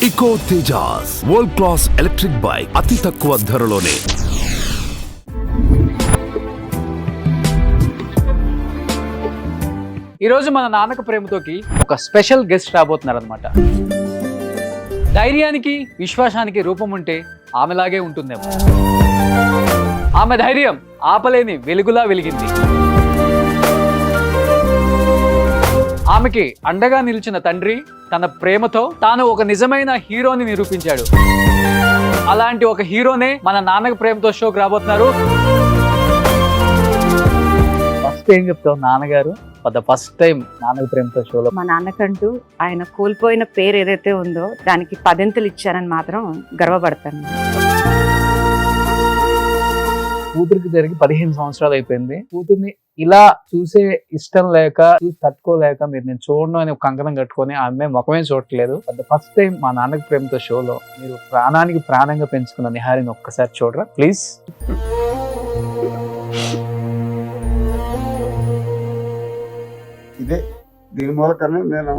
Eco Tejas world class electric bike అతి తక్కువ ధరలోనే. ఈరోజు మన నాన్నక ప్రేమతోకి ఒక స్పెషల్ గెస్ట్ రాబోతున్నారు అనమాట. ధైర్యానికి విశ్వాసానికి రూపం ఉంటే ఆమెలాగే ఉంటుందేమో. ఆమె ధైర్యం ఆపలేని వెలుగులా వెలిగింది. ఆమెకి అండగా నిలిచిన తండ్రి తన ప్రేమతో తాను ఒక నిజమైన హీరోని నిరూపించాడు. అలాంటి ఒక హీరోనే మన నాన్నక ప్రేమతో షోకి రాబోతున్నారు. ఫస్ట్ ఏం చెప్తావు నాన్నగారు ఫర్ ద ఫస్ట్ టైం నాన్నక ప్రేమతో షోలో? మా నాన్నకంటూ ఆయన కోల్పోయిన పేరు ఏదైతే ఉందో దానికి పదింతలు ఇచ్చారని మాత్రం గర్వపడతాను. కూతురికి జరిగి 15 సంవత్సరాలు అయిపోయింది. కూతుర్ని ఇలా చూసే ఇష్టం లేక చూసి తట్టుకోలేక నేను చూడడం అని ఒక కంకణం కట్టుకొని ఆమె ముఖమే చూడట్లేదు. ఫర్ ద ఫస్ట్ టైం మా నాన్నక ప్రేమతో షోలో మీరు ప్రాణానికి ప్రాణంగా పెంచుకున్న నిహారిని ఒక్కసారి చూడరా ప్లీజ్. ఇదే దీని మూలకనే నేను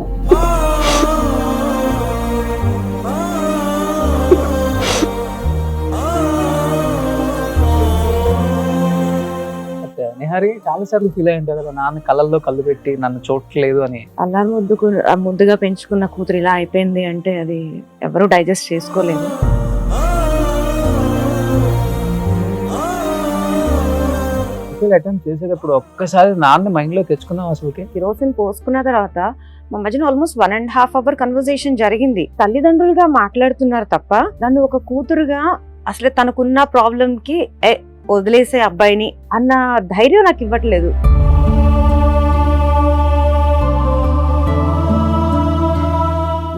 నిహారి చాలా సార్లు ఫీల్ అయి ఉంటారు కదా, నాన్న కళ్ళల్లో కళ్ళు పెట్టి నన్ను చూడట్లేదు అని. అలా ముద్దుగా పెంచుకున్న కూతురు ఇలా అయిపోయింది అంటే అది ఎవరు డైజెస్ట్ చేసుకోలేదు. అటెంప్ట్ చేసేటప్పుడు ఒక్కసారి నాన్న మైండ్ లో తెచ్చుకున్నాం. అసలు కిరోసిన్ పోసుకున్న తర్వాత మా మధ్యన ఆల్మోస్ట్ 1.5 hour కన్వర్సేషన్ జరిగింది. తల్లిదండ్రులుగా మాట్లాడుతున్నారు తప్ప నన్ను ఒక కూతురుగా అసలు తనకున్న ప్రాబ్లం కి వదిలేసే అబ్బాయిని అన్న ధైర్యం నాకు ఇవ్వట్లేదు.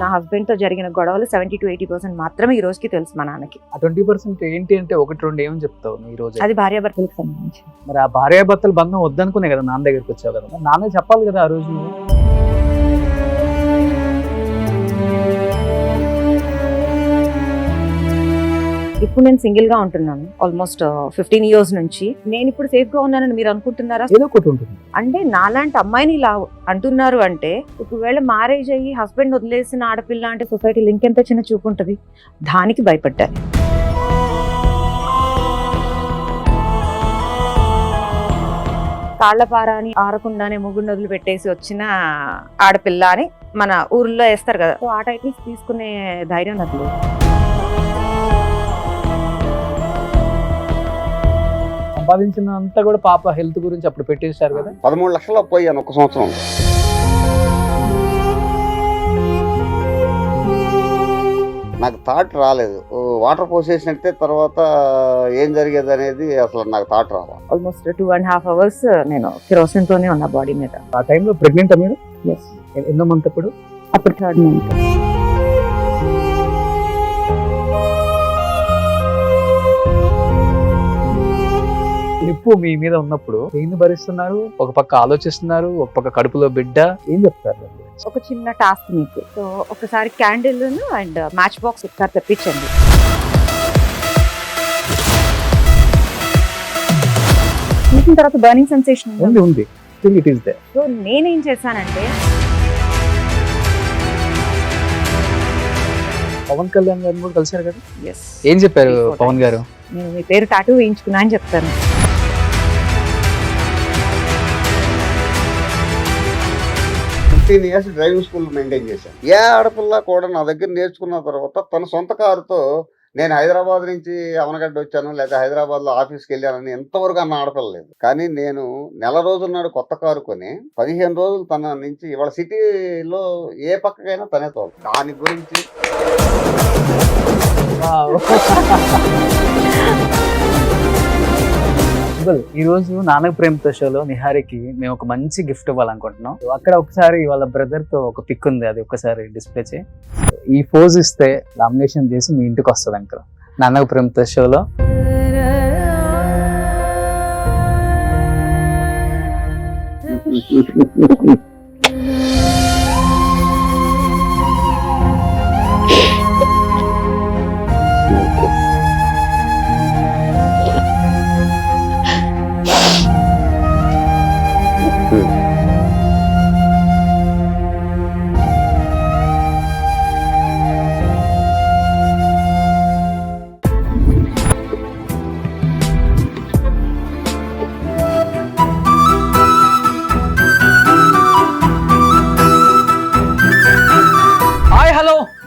నా హస్బెండ్ తో జరిగిన గొడవలు 70 to 80% మాత్రమే ఈ రోజుకి తెలుసు మా నాన్నకి. ఆ 20% ఏంటి అంటే 1-2 ఏమని చెప్తావు ఈ రోజు? అది భార్యాభర్తలకు సంబంధించి. మరి ఆ భార్యాభర్తల బంధం వద్దనుకునే కదా నాన్న దగ్గరికి వచ్చావు కదా, నాన్న చెప్పాలి కదా ఆ రోజు. ఇప్పుడు నేను సింగిల్ గా ఉంటున్నాను ఆల్మోస్ట్ 15 years నుంచి. నేను ఇప్పుడు సేఫ్ గా ఉన్నానని మీరు అనుకుంటున్నారా? ఏదో ఒకటి ఉంటుంది అంటే నాలాంటి అమ్మాయిని ఇలా అంటున్నారు అంటే ఒకవేళ మ్యారేజ్ అయ్యి హస్బెండ్ వదిలేసిన ఆడపిల్ల అంటే సొసైటీలో ఇంకెంత చిన్న చూపు ఉంటుంది. దానికి భయపడ్డారు. కాళ్లపార అని ఆరకుండానే ముగ్గురు నదులు పెట్టేసి వచ్చిన ఆడపిల్ల అని మన ఊర్లో వేస్తారు కదా, సో ఆ టైటిల్స్ తీసుకునే ధైర్యం నాకు లేదు. సంపాదించినంతా కూడా పాప హెల్త్ గురించి అప్పుడు పెట్టేశారు కదా. 13 లక్షలు పోయాను ఒక సంవత్సరం. నాకు థాట్ రాలేదు. వాటర్ పోసేసినట్టే తర్వాత ఏం జరిగేది అనేది అసలు నాకు థాట్ రావాలి. ఆల్మోస్ట్ 2.5 hours నేను కిరోసిన్ తోనే ఉన్నా బాడీ మీద. ఆ టైంలో ప్రెగ్నెంట్ మీరు? ఎస్. ఎన్నో మంత్ అప్పుడు? అప్పుడు 3rd month. నిప్పు మీ మీద ఉన్నప్పుడు ఏం భరిస్తున్నారు, ఒక పక్క ఆలోచిస్తున్నారు, ఒక పక్క కడుపులో బిడ్డ, ఏం చెప్తారు? ఒక చిన్న టాస్క్ మీకు. సో ఒకసారి క్యాండిల్ అండ్ మ్యాచ్ బాక్స్ ఒకసారి తెప్పించండి. తీసిన తర్వాత బర్నింగ్ సెన్సేషన్ ఉంది. It is there. సో నేనేం చేశానంటే పవన్ కళ్యాణ్ గారిని కూడా కలిసారు కదా, ఎస్. ఏం చెప్పారు పవన్ గారు? నేను మీ పేరు టాటూ వేయించుకున్నా అని చెప్తాను. years డ్రైవింగ్ స్కూల్ మెయింటైన్ చేశాను. ఏ ఆడపిల్ల కూడా నా దగ్గర నేర్చుకున్న తర్వాత తన సొంత కారుతో నేను హైదరాబాద్ నుంచి అవనగడ్డ వచ్చాను లేదా హైదరాబాద్ లో ఆఫీస్కి వెళ్ళానని ఎంతవరకు అన్న ఆడపిల్ల లేదు. కానీ నేను నెల రోజుల కొత్త కారు కొని 15 రోజులు తన నుంచి ఇవాళ సిటీలో ఏ పక్కకైనా తనే తోలు. దాని గురించి ఈ రోజు నాన్నక ప్రేమతో షోలో నిహారికి మేము ఒక మంచి గిఫ్ట్ ఇవ్వాలనుకుంటున్నాం. అక్కడ ఒకసారి వాళ్ళ బ్రదర్ తో ఒక పిక్ ఉంది, అది ఒకసారి డిస్ప్లే చేయి. ఈ పోజ్ ఇస్తే లామినేషన్ చేసి మీ ఇంటికి వస్తుంది అంకల్ నాన్నక ప్రేమతో షోలో.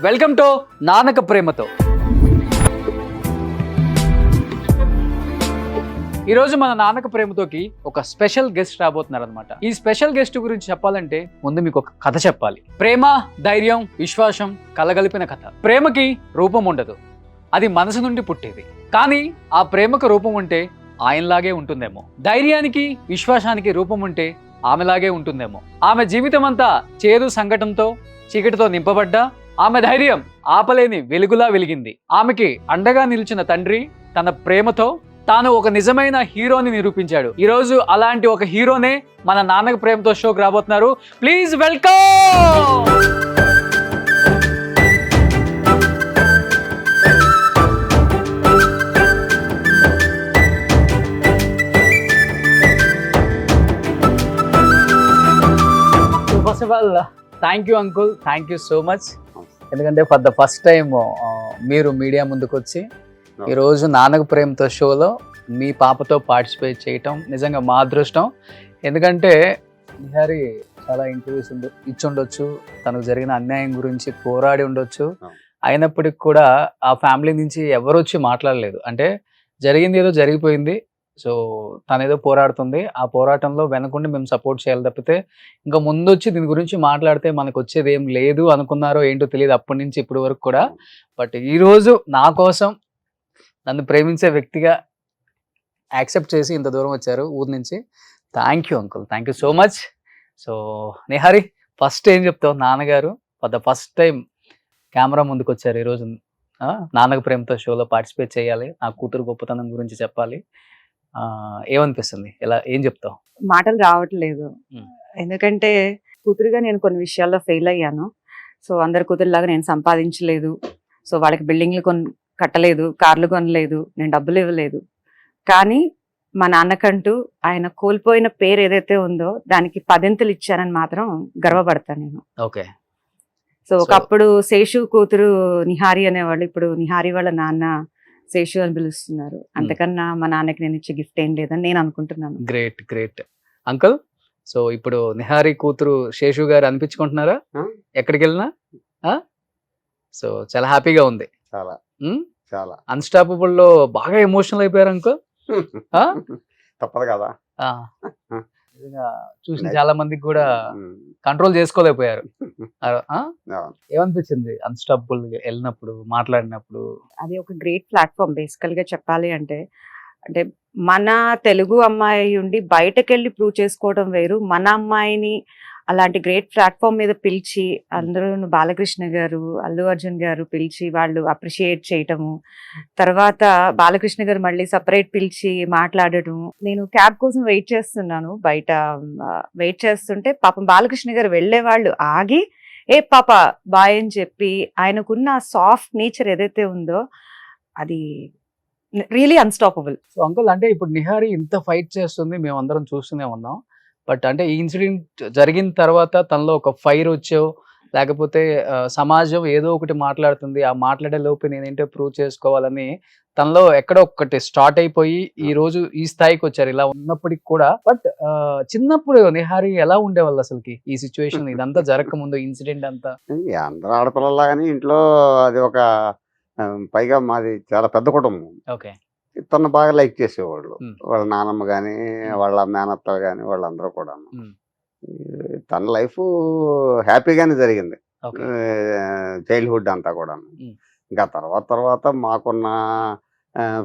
వెల్కమ్ టు నాన్నక ప్రేమతో. ఈరోజు మన నాన్నక ప్రేమతోకి ఒక స్పెషల్ గెస్ట్ రాబోతున్నారు అనమాట. ఈ స్పెషల్ గెస్ట్ గురించి చెప్పాలంటే ముందు మీకు ఒక కథ చెప్పాలి. ప్రేమ, ధైర్యం, విశ్వాసం కలగలిపిన కథ. ప్రేమకి రూపం ఉండదు, అది మనసు నుండి పుట్టేది. కానీ ఆ ప్రేమకు రూపం ఉంటే ఆయనలాగే ఉంటుందేమో. ధైర్యానికి, విశ్వాసానికి రూపం ఉంటే ఆమెలాగే ఉంటుందేమో. ఆమె జీవితం అంతా చేదు సంఘటనతో, చీకటితో నింపబడ్డా ఆమె ధైర్యం ఆపలేని వెలుగులా వెలిగింది. ఆమెకి అండగా నిలిచిన తండ్రి తన ప్రేమతో తాను ఒక నిజమైన హీరోని నిరూపించాడు. ఈ రోజు అలాంటి ఒక హీరోనే మన నాన్నక ప్రేమతో షోకి రాబోతున్నారు. Please welcome. First of all thank you uncle, thank you so much. ఎందుకంటే ఫర్ ద ఫస్ట్ టైం మీరు మీడియా ముందుకు వచ్చి ఈరోజు నాన్నక ప్రేమతో షోలో మీ పాపతో పార్టిసిపేట్ చేయటం నిజంగా మా అదృష్టం. ఎందుకంటే నిహారి చాలా ఇంటర్వ్యూస్ ఇచ్చుండొచ్చు, తనకు జరిగిన అన్యాయం గురించి పోరాడి ఉండొచ్చు. అయినప్పటికి కూడా ఆ ఫ్యామిలీ నుంచి ఎవరు వచ్చి మాట్లాడలేదు. అంటే జరిగింది ఏదో జరిగిపోయింది, సో తనేదో పోరాడుతుంది, ఆ పోరాటంలో వెనకుండి మేము సపోర్ట్ చేయాలి తప్పితే ఇంకా ముందు వచ్చి దీని గురించి మాట్లాడితే మనకు వచ్చేది ఏం లేదు అనుకున్నారో ఏంటో తెలియదు అప్పటి నుంచి ఇప్పటి వరకు కూడా. బట్ ఈరోజు నా కోసం నన్ను ప్రేమించే వ్యక్తిగా యాక్సెప్ట్ చేసి ఇంత దూరం వచ్చారు ఊరి నుంచి. Thank you uncle, thank you so much. So Nihari, first ఏం చెప్తావు? నాన్నగారు for the first time camera ముందుకు వచ్చారు ఈరోజు. నాన్నక ప్రేమతో షోలో పార్టిసిపేట్ చేయాలి, నా కూతురు గొప్పతనం గురించి చెప్పాలి. ఏమనిపిస్తుంది? ఏం చెప్తావు? మాటలు రావట్లేదు. ఎందుకంటే కూతురుగా నేను కొన్ని విషయాల్లో ఫెయిల్ అయ్యాను. సో అందరి కూతురులాగా నేను సంపాదించలేదు. సో వాళ్ళకి బిల్డింగ్లు కట్టలేదు, కార్లు కొనలేదు, నేను డబ్బులు ఇవ్వలేదు. కానీ మా నాన్నకంటూ ఆయన కోల్పోయిన పేరు ఏదైతే ఉందో దానికి 10 ఇచ్చానని మాత్రం గర్వపడతాను నేను. ఓకే. సో ఒకప్పుడు శేషు కూతురు నిహారి అనేవాళ్ళు, ఇప్పుడు నిహారి వాళ్ళ నాన్న శేషు అని పిలుస్తున్నారు. అంతకన్నా మా నాన్నకి నేను ఇచ్చే గిఫ్ట్ ఏం లేదని నేను అనుకుంటున్నాను. Great great uncle. సో ఇప్పుడు నిహారి కూతురు శేషు గారు అనిపించుకుంటున్నారా ఎక్కడికి వెళ్ళినా? సో చాలా హ్యాపీగా ఉంది. చాలా చాలా అన్స్టాపబుల్ లో బాగా ఎమోషనల్ అయిపోయారు అంకుల్. తప్పదు కదా. చూసిన చాలా మందికి కూడా కంట్రోల్ చేసుకోలేకపోయారు. ఏమనిపించింది అన్స్టాపబుల్ వెళ్ళినప్పుడు, మాట్లాడినప్పుడు? అది ఒక గ్రేట్ ప్లాట్ఫామ్ బేసికల్ గా చెప్పాలి అంటే. అంటే మన తెలుగు అమ్మాయి ఉండి బయటకెళ్ళి ప్రూవ్ చేసుకోవడం వేరు. మన అమ్మాయిని అలాంటి గ్రేట్ ప్లాట్ఫామ్ మీద పిలిచి అందరూ బాలకృష్ణ గారు, అల్లు అర్జున్ గారు పిలిచి వాళ్ళు అప్రిషియేట్ చేయటము, తర్వాత బాలకృష్ణ గారు మళ్ళీ సపరేట్ పిలిచి మాట్లాడటము. నేను క్యాబ్ కోసం వెయిట్ చేస్తున్నాను, బయట వెయిట్ చేస్తుంటే పాపం బాలకృష్ణ గారు వెళ్ళే వాళ్ళు ఆగి ఏ పాప బాయ్ అని చెప్పి ఆయనకున్న సాఫ్ట్ నేచర్ ఏదైతే ఉందో అది రియలీ అన్స్టాపబుల్. సో అంకుల్, అంటే ఇప్పుడు నిహారి ఇంత ఫైట్ చేస్తుంది, మేము అందరం చూస్తూనే ఉన్నాం. బట్ అంటే ఈ ఇన్సిడెంట్ జరిగిన తర్వాత తనలో ఒక ఫైర్ వచ్చో, లేకపోతే సమాజం ఏదో ఒకటి మాట్లాడుతుంది, ఆ మాట్లాడే లోపు నేనేంటో ప్రూవ్ చేసుకోవాలని తనలో ఎక్కడో ఒకటి స్టార్ట్ అయిపోయి ఈ రోజు ఈ స్థాయికి వచ్చారు. ఇలా ఉన్నప్పటికి కూడా బట్ చిన్నప్పుడు నిహారి ఎలా ఉండేవాళ్ళు అసలుకి ఈ సిచ్యువేషన్ ఇదంతా జరగక ముందు ఇన్సిడెంట్ అంతా? అందరూ ఆడపిల్లలాగానే ఇంట్లో అది ఒక పైగా మాది చాలా పెద్ద కుటుంబం. ఓకే. తను బాగా లైక్ చేసేవాళ్ళు, వాళ్ళ నాన్నమ్మ కానీ వాళ్ళ మేనత్తలు కానీ వాళ్ళందరూ కూడా. తన లైఫ్ హ్యాపీగానే జరిగింది చైల్డ్హుడ్ అంతా కూడా. ఇంకా తర్వాత మాకున్న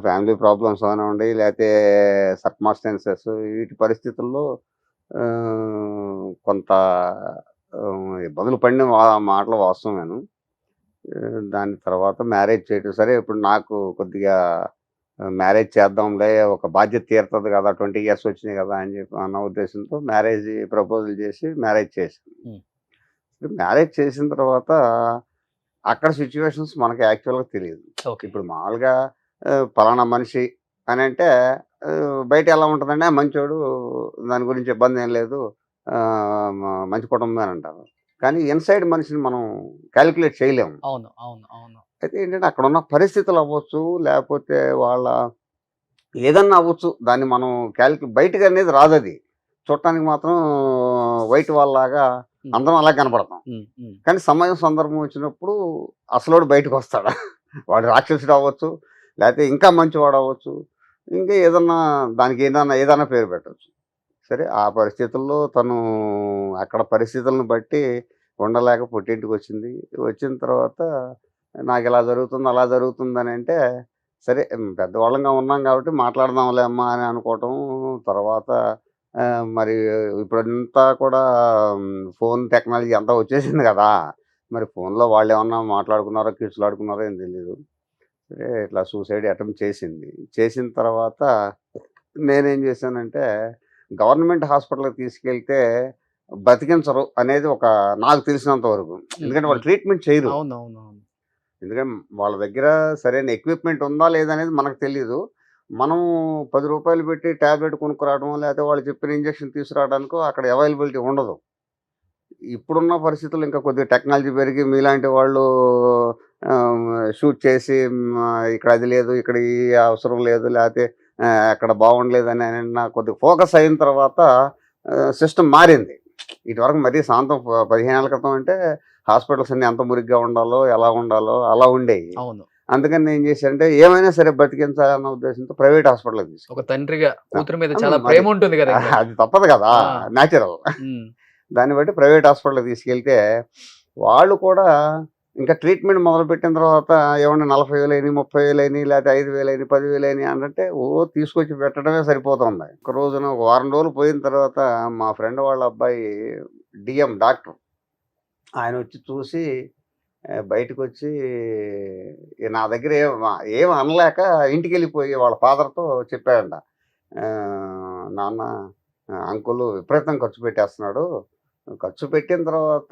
ఫ్యామిలీ ప్రాబ్లమ్స్ అవనివ్వండి, లేకపోతే సర్కమ్స్టాన్సెస్, వీటి పరిస్థితుల్లో కొంత ఇబ్బందులు పడిన మాటలు వాస్తవమేను. దాని తర్వాత మ్యారేజ్ చేయటం సరే, ఇప్పుడు నాకు కొద్దిగా మ్యారేజ్ చేద్దాంలే, ఒక బాధ్యత తీరుతుంది కదా, 20 years వచ్చినాయి కదా అని చెప్పి అన్న ఉద్దేశంతో మ్యారేజ్ ప్రపోజల్ చేసి మ్యారేజ్ చేశాను. మ్యారేజ్ చేసిన తర్వాత అక్కడ సిచ్యువేషన్స్ మనకి యాక్చువల్గా తెలియదు. ఇప్పుడు మామూలుగా పలానా మనిషి అని అంటే బయట ఎలా ఉంటుందంటే మంచోడు, దాని గురించి ఇబ్బంది ఏం లేదు, మంచి కుటుంబం అని అంటారు. కానీ ఇన్సైడ్ మనిషిని మనం క్యాలిక్యులేట్ చేయలేము. అవును అవును అవును. అయితే ఏంటంటే అక్కడ ఉన్న పరిస్థితులు అవ్వచ్చు, లేకపోతే వాళ్ళ ఏదన్నా అవ్వచ్చు, దాన్ని మనం బయటకు అనేది రాదు. అది చూడటానికి మాత్రం వైట్ వాళ్ళలాగా అందరం అలా కనపడతాం. కానీ సమయం సందర్భం వచ్చినప్పుడు అసలోడు బయటకు వస్తాడా? వాడు రాక్షసుడు అవ్వచ్చు, లేకపోతే ఇంకా మంచివాడు అవ్వచ్చు, ఇంకా ఏదన్నా దానికి ఏదైనా పేరు పెట్టచ్చు. సరే ఆ పరిస్థితుల్లో తను అక్కడ పరిస్థితులను బట్టి ఉండలేక పుట్టింటికి వచ్చింది. వచ్చిన తర్వాత నాకు ఇలా జరుగుతుంది అలా జరుగుతుందని అంటే సరే పెద్దవాళ్ళంగా ఉన్నాం కాబట్టి మాట్లాడదాంలే అమ్మా అని అనుకోవటం. తర్వాత మరి ఇప్పుడంతా కూడా ఫోన్ టెక్నాలజీ అంతా వచ్చేసింది కదా! మరి ఫోన్‌లో వాళ్ళేమన్నా మాట్లాడుకున్నారో, కిచులాడుకున్నారో ఏం తెలీదు. సరే ఇట్లా సూసైడ్ అటెంప్ట్ చేసింది. చేసిన తర్వాత నేనేం చేశానంటే గవర్నమెంట్ హాస్పిటల్‌కి తీసుకెళ్తే బతికించరు అనేది నాకు తెలిసినంత వరకు. ఎందుకంటే వాళ్ళు ట్రీట్మెంట్ చేయరు. అవునవునవును. ఎందుకంటే వాళ్ళ దగ్గర సరైన ఎక్విప్‌మెంట్ ఉందా లేదా అనేది మనకు తెలీదు. మనం రూ. 10 పెట్టి టాబ్లెట్ కొనుక్కురావడమో, లేకపోతే వాళ్ళు చెప్పిన ఇంజెక్షన్ తీసుకురావడానికో అక్కడ అవైలబిలిటీ ఉండదు. ఇప్పుడున్న పరిస్థితుల్లో ఇంకా కొద్దిగా టెక్నాలజీ పెరిగి మీలాంటి వాళ్ళు షూట్ చేసి ఇక్కడ అది లేదు, ఇక్కడ ఈ అవసరం లేదు, లేకపోతే అక్కడ బాగుండలేదని కొద్దిగా ఫోకస్ అయిన తర్వాత సిస్టమ్ మారింది. ఇటువరకు మరీ శాంతం 15 ఏళ్ల క్రితం అంటే హాస్పిటల్స్ అన్ని ఎంత మురిగ్గా ఉండాలో, ఎలా ఉండాలో అలా ఉండేవి. అవును. అందుకని నేను చేశానంటే ఏమైనా సరే బతికించాలన్న ఉద్దేశంతో ప్రైవేట్ హాస్పిటల్‌కి ఒక తీసుకెళ్ళాను. తండ్రిగా కూతురు మీద చాలా మరి ప్రేమ ఉంటుంది కదా ఇంకా. అది తప్పదు కదా! ఆ. న్యాచురల్. ఉమ్. దాన్ని బట్టి ప్రైవేట్ హాస్పిటల్‌కి తీసుకెళ్తే వాళ్ళు కూడా ఇంకా ట్రీట్మెంట్ మొదలుపెట్టిన తర్వాత ఏమన్నా 40,000 అయినాయి, 30,000 అయినాయి, లేకపోతే 5,000 అయినాయి, 10,000 అయినాయి అంటే తీసుకొచ్చి పెట్టడమే సరిపోతుంది. ఒక రోజున ఒక వారం రోజులు పోయిన తర్వాత మా ఫ్రెండ్ వాళ్ళ అబ్బాయి డీఎం డాక్టర్. ఆయన వచ్చి చూసి బయటకొచ్చి నా దగ్గర ఏం అనలేక ఇంటికెళ్ళిపోయి వాళ్ళ ఫాదర్‌తో చెప్పాడంట. నాన్న అంకుల్ విపరీతం ఖర్చు పెట్టేస్తున్నాడు. ఖర్చు పెట్టిన తర్వాత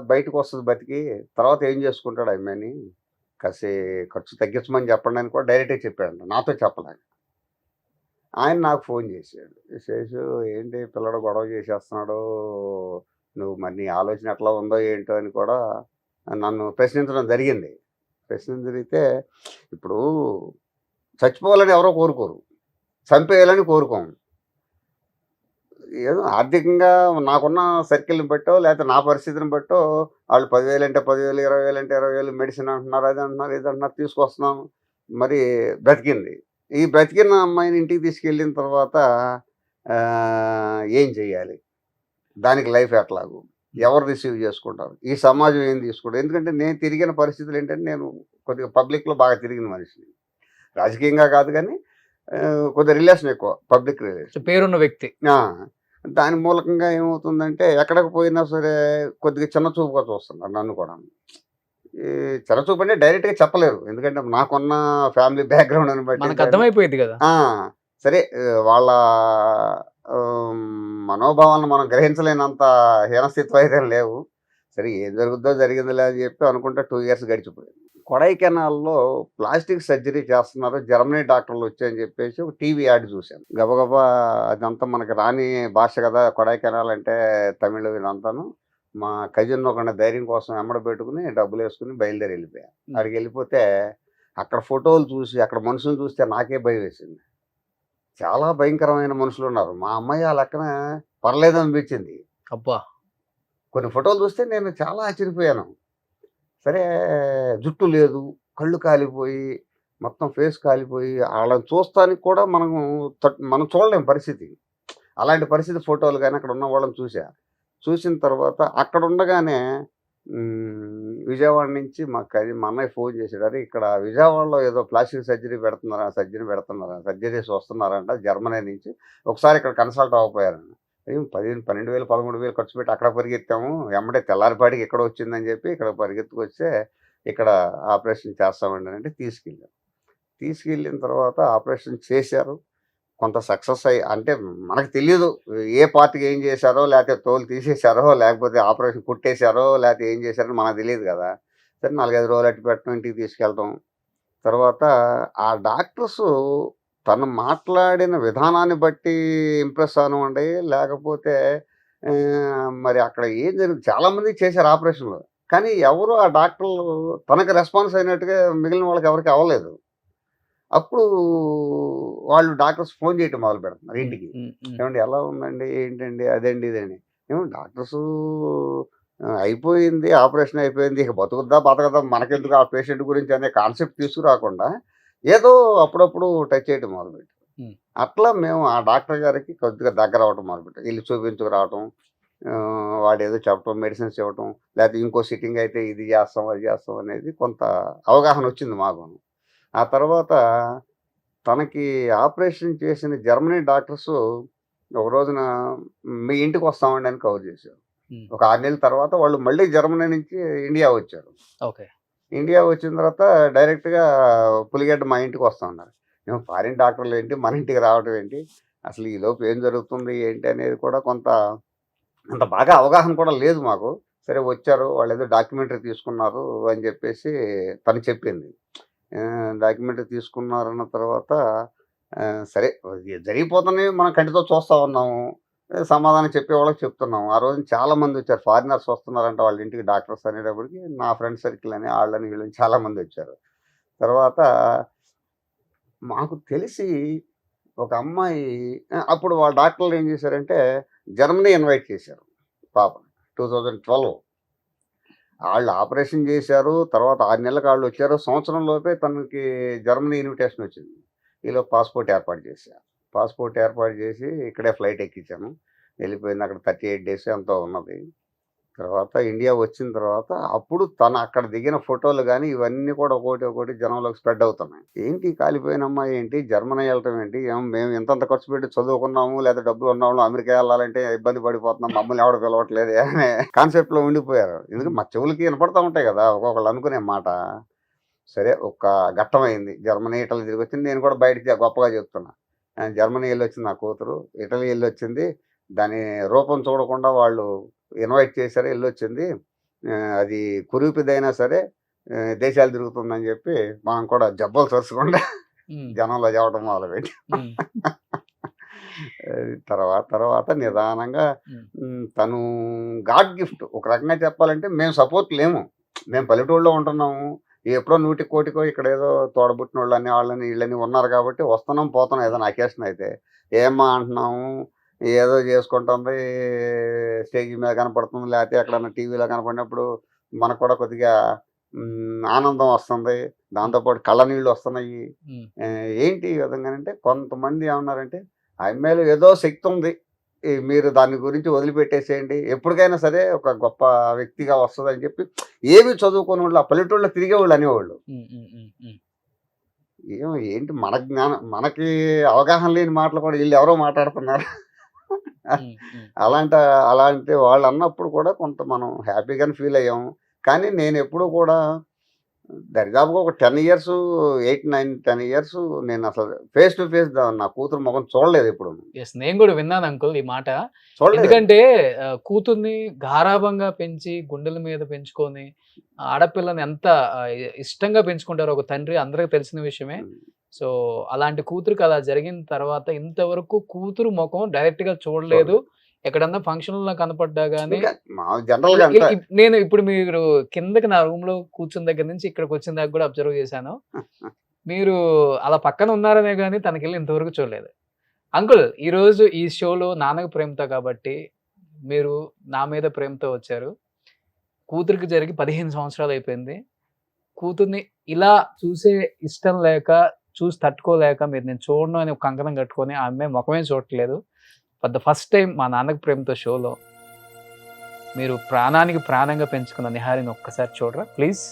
బయటకొస్తది బతికి. తర్వాత ఏం చేసుకుంటాడు ఆ అమ్మాయిని. ఖర్చు తగ్గించమని చెప్పండి అని కూడా డైరెక్ట్‌గా చెప్పాడంట. నాతో చెప్పలే. ఆయన నాకు ఫోన్ చేశాడు. చేసి ఏంటి పిల్లాడు గొడవ చేసేస్తున్నాడు. నువ్వు మరి నీ ఆలోచన ఎట్లా ఉందో ఏంటో అని కూడా నన్ను ప్రశ్నించడం జరిగింది. ప్రశ్నించితే ఇప్పుడు చచ్చిపోవాలని ఎవరో కోరుకోరు. చంపేయాలని కోరుకోము. ఏదో ఆర్థికంగా నాకున్న సర్కిల్‌ని బట్టో, లేకపోతే నా పరిస్థితిని బట్టో వాళ్ళు 10,000 అంటే 10,000, 20,000 అంటే 20,000 మెడిసిన్ అంటున్నారు, అది అంటున్నారు, ఇది అంటున్నారు తీసుకొస్తున్నాము. మరి బ్రతికింది. ఈ బ్రతికిన అమ్మాయిని ఇంటికి తీసుకెళ్ళిన తర్వాత ఏం చేయాలి? దానికి లైఫ్ ఎట్లాగు? ఎవరు రిసీవ్ చేసుకుంటారు? ఈ సమాజం ఏం తీసుకుంటారు? ఎందుకంటే నేను తిరిగిన పరిస్థితులు ఏంటంటే నేను కొద్దిగా పబ్లిక్‌లో బాగా తిరిగిన మనిషిని. రాజకీయంగా కాదు కానీ కొద్దిగా రిలేషన్ ఎక్కువ. Public relation. పేరున్న వ్యక్తి. ఆ! దాని మూలకంగా ఏమవుతుందంటే ఎక్కడికి పోయినా సరే కొద్దిగా చిన్న చూపుగా చూస్తున్నారు నన్ను కూడాను. ఈ చిన్న చూపు అంటే డైరెక్ట్‌గా చెప్పలేరు. ఎందుకంటే నాకున్న ఫ్యామిలీ బ్యాక్‌గ్రౌండ్‌ని బట్టి మనకు అర్థమైపోయింది కదా. ఆ! సరే వాళ్ళ మనోభావాలను మనం గ్రహించలేనంత హీనస్థితిలో అయితే లేవు. సరే ఏం జరుగుద్దో జరిగిందిలే అని చెప్పి అనుకుంటే 2 ఇయర్స్ గడిచిపోయింది. కొడైకెనాల్‌లో ప్లాస్టిక్ సర్జరీ చేస్తున్నారు. జర్మనీ డాక్టర్లు వచ్చాయని చెప్పేసి ఒక టీవీ యాడ్ చూశాను. గబగబా అదంతా మనకి రాని భాష కదా! కొడైకెనాల్ అంటే తమిళ్ ఇదంతాను. మా కజిన్ ఒకడిని ధైర్యం కోసం ఎమ్మడ పెట్టుకుని డబ్బులేసుకుని బయలుదేరి వెళ్ళిపోయాను. అక్కడికి వెళ్ళిపోతే అక్కడ ఫోటోలు చూసి అక్కడ మనుషులను చూస్తే నాకే భయమేసింది. చాలా భయంకరమైన మనుషులున్నారు. మా అమ్మాయి ఆ లెక్కన పర్లేదనిపించింది. అబ్బా! కొన్ని ఫోటోలు చూస్తే నేను చాలా ఆశ్చర్యపోయాను. సరే జుట్టు లేదు, కళ్ళు కాలిపోయి, మొత్తం ఫేస్ కాలిపోయి ఆళ్ళని చూస్తానికి కూడా మనం చూడలేం పరిస్థితి. అలాంటి పరిస్థితి ఫోటోలు గానీ అక్కడ ఉన్న వాళ్ళని చూసా. చూసిన తర్వాత అక్కడ ఉండగానే విజయవాడ నుంచి మా అన్నయ్య ఫోన్ చేసాడు. అరే ఇక్కడ విజయవాడలో ఏదో ప్లాస్టిక్ సర్జరీస్ వస్తున్నారంట జర్మనీ నుంచి. ఒకసారి ఇక్కడ కన్సల్ట్ అవ్వకపోయారంట. 15,000, 12,000, 13,000 ఖర్చు పెట్టి అక్కడ పరిగెత్తాము. ఎమ్మటే తెల్లారిపాటికి ఇక్కడ వచ్చిందని చెప్పి ఇక్కడ పరిగెత్తుకొస్తే ఇక్కడ ఆపరేషన్ చేస్తామండి అంటే తీసుకెళ్ళాం. తీసుకెళ్ళిన తర్వాత ఆపరేషన్ చేశారు. కొంత సక్సెస్ అంటే మనకు తెలీదు ఏ పార్ట్‌కి ఏం చేశారో, లేకపోతే తోలు తీసేశారో, లేకపోతే ఆపరేషన్ కుట్టేశారో, లేకపోతే ఏం చేశారో మనకు తెలీదు కదా! సరే 4, 5 రోజులు అట్టి పెట్టడం, ఇంటికి తీసుకెళ్ళటం. తర్వాత ఆ డాక్టర్సు తను మాట్లాడిన విధానాన్ని బట్టి ఇంప్రెస్ అవ్వనివ్వండి, లేకపోతే మరి అక్కడ ఏం జరిగింది చాలామందికి చేశారు ఆపరేషన్‌లు. కానీ ఎవరు ఆ డాక్టర్లు తనకు రెస్పాన్స్ అయినట్టుగా మిగిలిన వాళ్ళకి ఎవరికీ అవ్వలేదు. అప్పుడు వాళ్ళు డాక్టర్స్ ఫోన్ చేయటం మొదలుపెడుతున్నారు ఇంటికి. ఏవండీ ఎలా ఉందండి? ఏంటండి? అదండి, ఇదండి. ఏమో డాక్టర్సు అయిపోయింది, ఆపరేషన్ అయిపోయింది, ఇక బతుకుద్దా బతకదా మనకెందుకు ఆ పేషెంట్ గురించి అనే కాన్సెప్ట్ తీసుకురాకుండా ఏదో అప్పుడప్పుడు టచ్ చేయడం మొదలుపెట్టాం. Hmm. అట్లా మేము ఆ డాక్టర్ గారికి కొద్దిగా దగ్గర అవ్వటం మొదలుపెట్టాం. వెళ్ళి చూపించుకురావటం, వాడు ఏదో చెప్పటం, మెడిసిన్స్ ఇవ్వటం, లేకపోతే ఇంకో సిట్టింగ్ అయితే ఇది చేస్తాం అది చేస్తాం అనేది కొంత అవగాహన వచ్చింది మాకు. ఆ తర్వాత తనకి ఆపరేషన్ చేసిన జర్మనీ డాక్టర్స్ ఒక రోజున మీ ఇంటికి వస్తామండి అని కవర్ చేశారు. Hmm. ఒక 6 నెలల తర్వాత వాళ్ళు మళ్ళీ జర్మనీ నుంచి ఇండియా వచ్చారు. ఓకే. ఇండియా వచ్చిన తర్వాత డైరెక్ట్గా పులిగడ్డ మా ఇంటికి వస్తా ఉన్నారు. మేము ఫారిన్ డాక్టర్లు ఏంటి మన ఇంటికి రావడం ఏంటి, అసలు ఈ లోపు ఏం జరుగుతుంది ఏంటి అనేది కూడా అంత బాగా అవగాహన కూడా లేదు మాకు. సరే వచ్చారు, వాళ్ళు ఏదో డాక్యుమెంటరీ తీసుకున్నారు అని చెప్పేసి తను చెప్పింది. డాక్యుమెంటరీ తీసుకున్నారన్న తర్వాత సరే జరిగిపోతున్నాయి, మనం కంటితో చూస్తూ ఉన్నాము, సమాధానం చెప్పే వాళ్ళకి చెప్తున్నాము. ఆ రోజు చాలామంది వచ్చారు, ఫారినర్స్ వస్తున్నారంట వాళ్ళ ఇంటికి డాక్టర్స్ అనేటప్పటికి నా ఫ్రెండ్ సర్కిల్ అని వాళ్ళని వీళ్ళని చాలామంది వచ్చారు. తర్వాత మాకు తెలిసి ఒక అమ్మాయి అప్పుడు వాళ్ళ డాక్టర్లు ఏం చేశారంటే జర్మనీ ఇన్వైట్ చేశారు పాపని 2012. వాళ్ళు ఆపరేషన్ చేశారు, తర్వాత 6 నెలలకు వాళ్ళు వచ్చారు. సంవత్సరం లోపే తనకి జర్మనీ ఇన్విటేషన్ వచ్చింది. ఈలో పాస్పోర్ట్ ఏర్పాటు చేశారు. పాస్పోర్ట్ ఏర్పాటు చేసి ఇక్కడే ఫ్లైట్ ఎక్కించాను, వెళ్ళిపోయింది. అక్కడ 38 డేస్ ఎంతో ఉన్నది. తర్వాత ఇండియా వచ్చిన తర్వాత అప్పుడు తను అక్కడ దిగిన ఫోటోలు కానీ ఇవన్నీ కూడా ఒకటి జనంలోకి స్ప్రెడ్ అవుతున్నాయి. ఏంటి కాలిపోయినమ్మా, ఏంటి జర్మనీ వెళ్ళటం ఏంటి, మేము ఇంతంత ఖర్చు పెట్టి చదువుకున్నాము, లేదా డబ్బులు ఉన్నాము, అమెరికా వెళ్ళాలంటే ఇబ్బంది పడిపోతున్నాం, మమ్మల్ని ఎవడ పిలవట్లేదు అనే కాన్సెప్ట్లో ఉండిపోయారు. ఎందుకంటే మా చెవులకి వినపడతా ఉంటాయి కదా ఒక్కొక్కళ్ళు అనుకునే మాట. సరే ఒక ఘట్టమైంది, జర్మనీ ఇటలీ తిరిగి వచ్చింది. నేను కూడా బయట గొప్పగా చెప్తున్నా, జర్మనీ వెళ్ళి వచ్చింది నా కూతురు, ఇటలీ వెళ్ళి వచ్చింది, దాని రూపం చూడకుండా వాళ్ళు ఇన్వైట్ చేశారు, వెళ్ళొచ్చింది, అది కురూపిదైనా సరే దేశాలు తిరుగుతుందని చెప్పి మనం కూడా జబ్బలు చరుచుకుండా జనంలో చెప్పడం మొదలుపెట్టి తర్వాత నిదానంగా తను గాడ్ గిఫ్ట్ ఒక రకంగా చెప్పాలంటే. మేము సపోర్ట్ లేము, మేము పల్లెటూళ్ళలో ఉంటున్నాము, ఎప్పుడో 100 కోటికో ఇక్కడ ఏదో తోడబుట్టిన వాళ్ళని వాళ్ళని వీళ్ళని ఉన్నారు కాబట్టి వస్తున్నాం పోతున్నాం ఏదైనా అకేషన్ అయితే. ఏమ్మా అంటున్నాము, ఏదో చేసుకుంటుంది, స్టేజ్ మీద కనపడుతుంది, లేకపోతే ఎక్కడన్నా టీవీలో కనపడినప్పుడు మనకు కూడా కొద్దిగా ఆనందం వస్తుంది, దాంతోపాటు కళ్ళ నీళ్ళు వస్తున్నాయి. ఏంటి ఈ విధంగానంటే కొంతమంది ఏమన్నారంటే ఆ అమ్మాయిలో ఏదో శక్తి ఉంది, మీరు దాని గురించి వదిలిపెట్టేసేయండి, ఎప్పటికైనా సరే ఒక గొప్ప వ్యక్తిగా వస్తుంది అని చెప్పి ఏమి చదువుకునే వాళ్ళు ఆ పల్లెటూళ్ళలో తిరిగేవాళ్ళు అనేవాళ్ళు. ఏంటి మన జ్ఞానం, మనకి అవగాహన లేని మాటలు కూడా వీళ్ళు ఎవరో మాట్లాడుతున్నారు. అలాంటి వాళ్ళు అన్నప్పుడు కూడా కొంత మనం హ్యాపీగానే ఫీల్ అయ్యాము. కానీ నేను ఎప్పుడు కూడా దరిదాపుగా ఒక 10 ఇయర్స్ 8, 9, 10 ఇయర్స్ నేను అసలు ఫేస్ టు ఫేస్ నా కూతురు ముఖం చూడలేదు ఎప్పుడు. నేను కూడా విన్నాను అంకుల్ ఈ మాట. చూడలేదు. ఎందుకంటే కూతుర్ని గారాభంగా పెంచి గుండెల మీద పెంచుకొని ఆడపిల్లని ఎంత ఇష్టంగా పెంచుకుంటారో ఒక తండ్రి అందరికి తెలిసిన విషయమే. సో అలాంటి కూతురికి అలా జరిగిన తర్వాత ఇంతవరకు కూతురు ముఖం డైరెక్ట్ గా చూడలేదు. ఎక్కడన్నా ఫంక్షన్లో కనపడ్డా గానీ నేను ఇప్పుడు మీరు కిందకి నా రూమ్ లో కూర్చున్న దగ్గర నుంచి ఇక్కడికి వచ్చిన దాకా కూడా అబ్జర్వ్ చేశాను. మీరు అలా పక్కన ఉన్నారనే కానీ తనకెళ్ళి ఇంతవరకు చూడలేదు. అంకుల్ ఈరోజు ఈ షోలో నాన్నకు ప్రేమతో కాబట్టి మీరు నా మీద ప్రేమతో వచ్చారు. కూతురికి జరిగి 15 సంవత్సరాలు అయిపోయింది. కూతుర్ని ఇలా చూసే ఇష్టం లేక చూసి తట్టుకోలేక మీరు నేను చూడను అని ఒక కంకణం కట్టుకొని ఆ అమ్మాయి ముఖమే చూడట్లేదు. ఫర్ ద ఫస్ట్ టైం మా నాన్నకు ప్రేమతో షోలో మీరు ప్రాణానికి ప్రాణంగా పెంచుకున్న నిహారిని ఒక్కసారి చూడరా ప్లీజ్.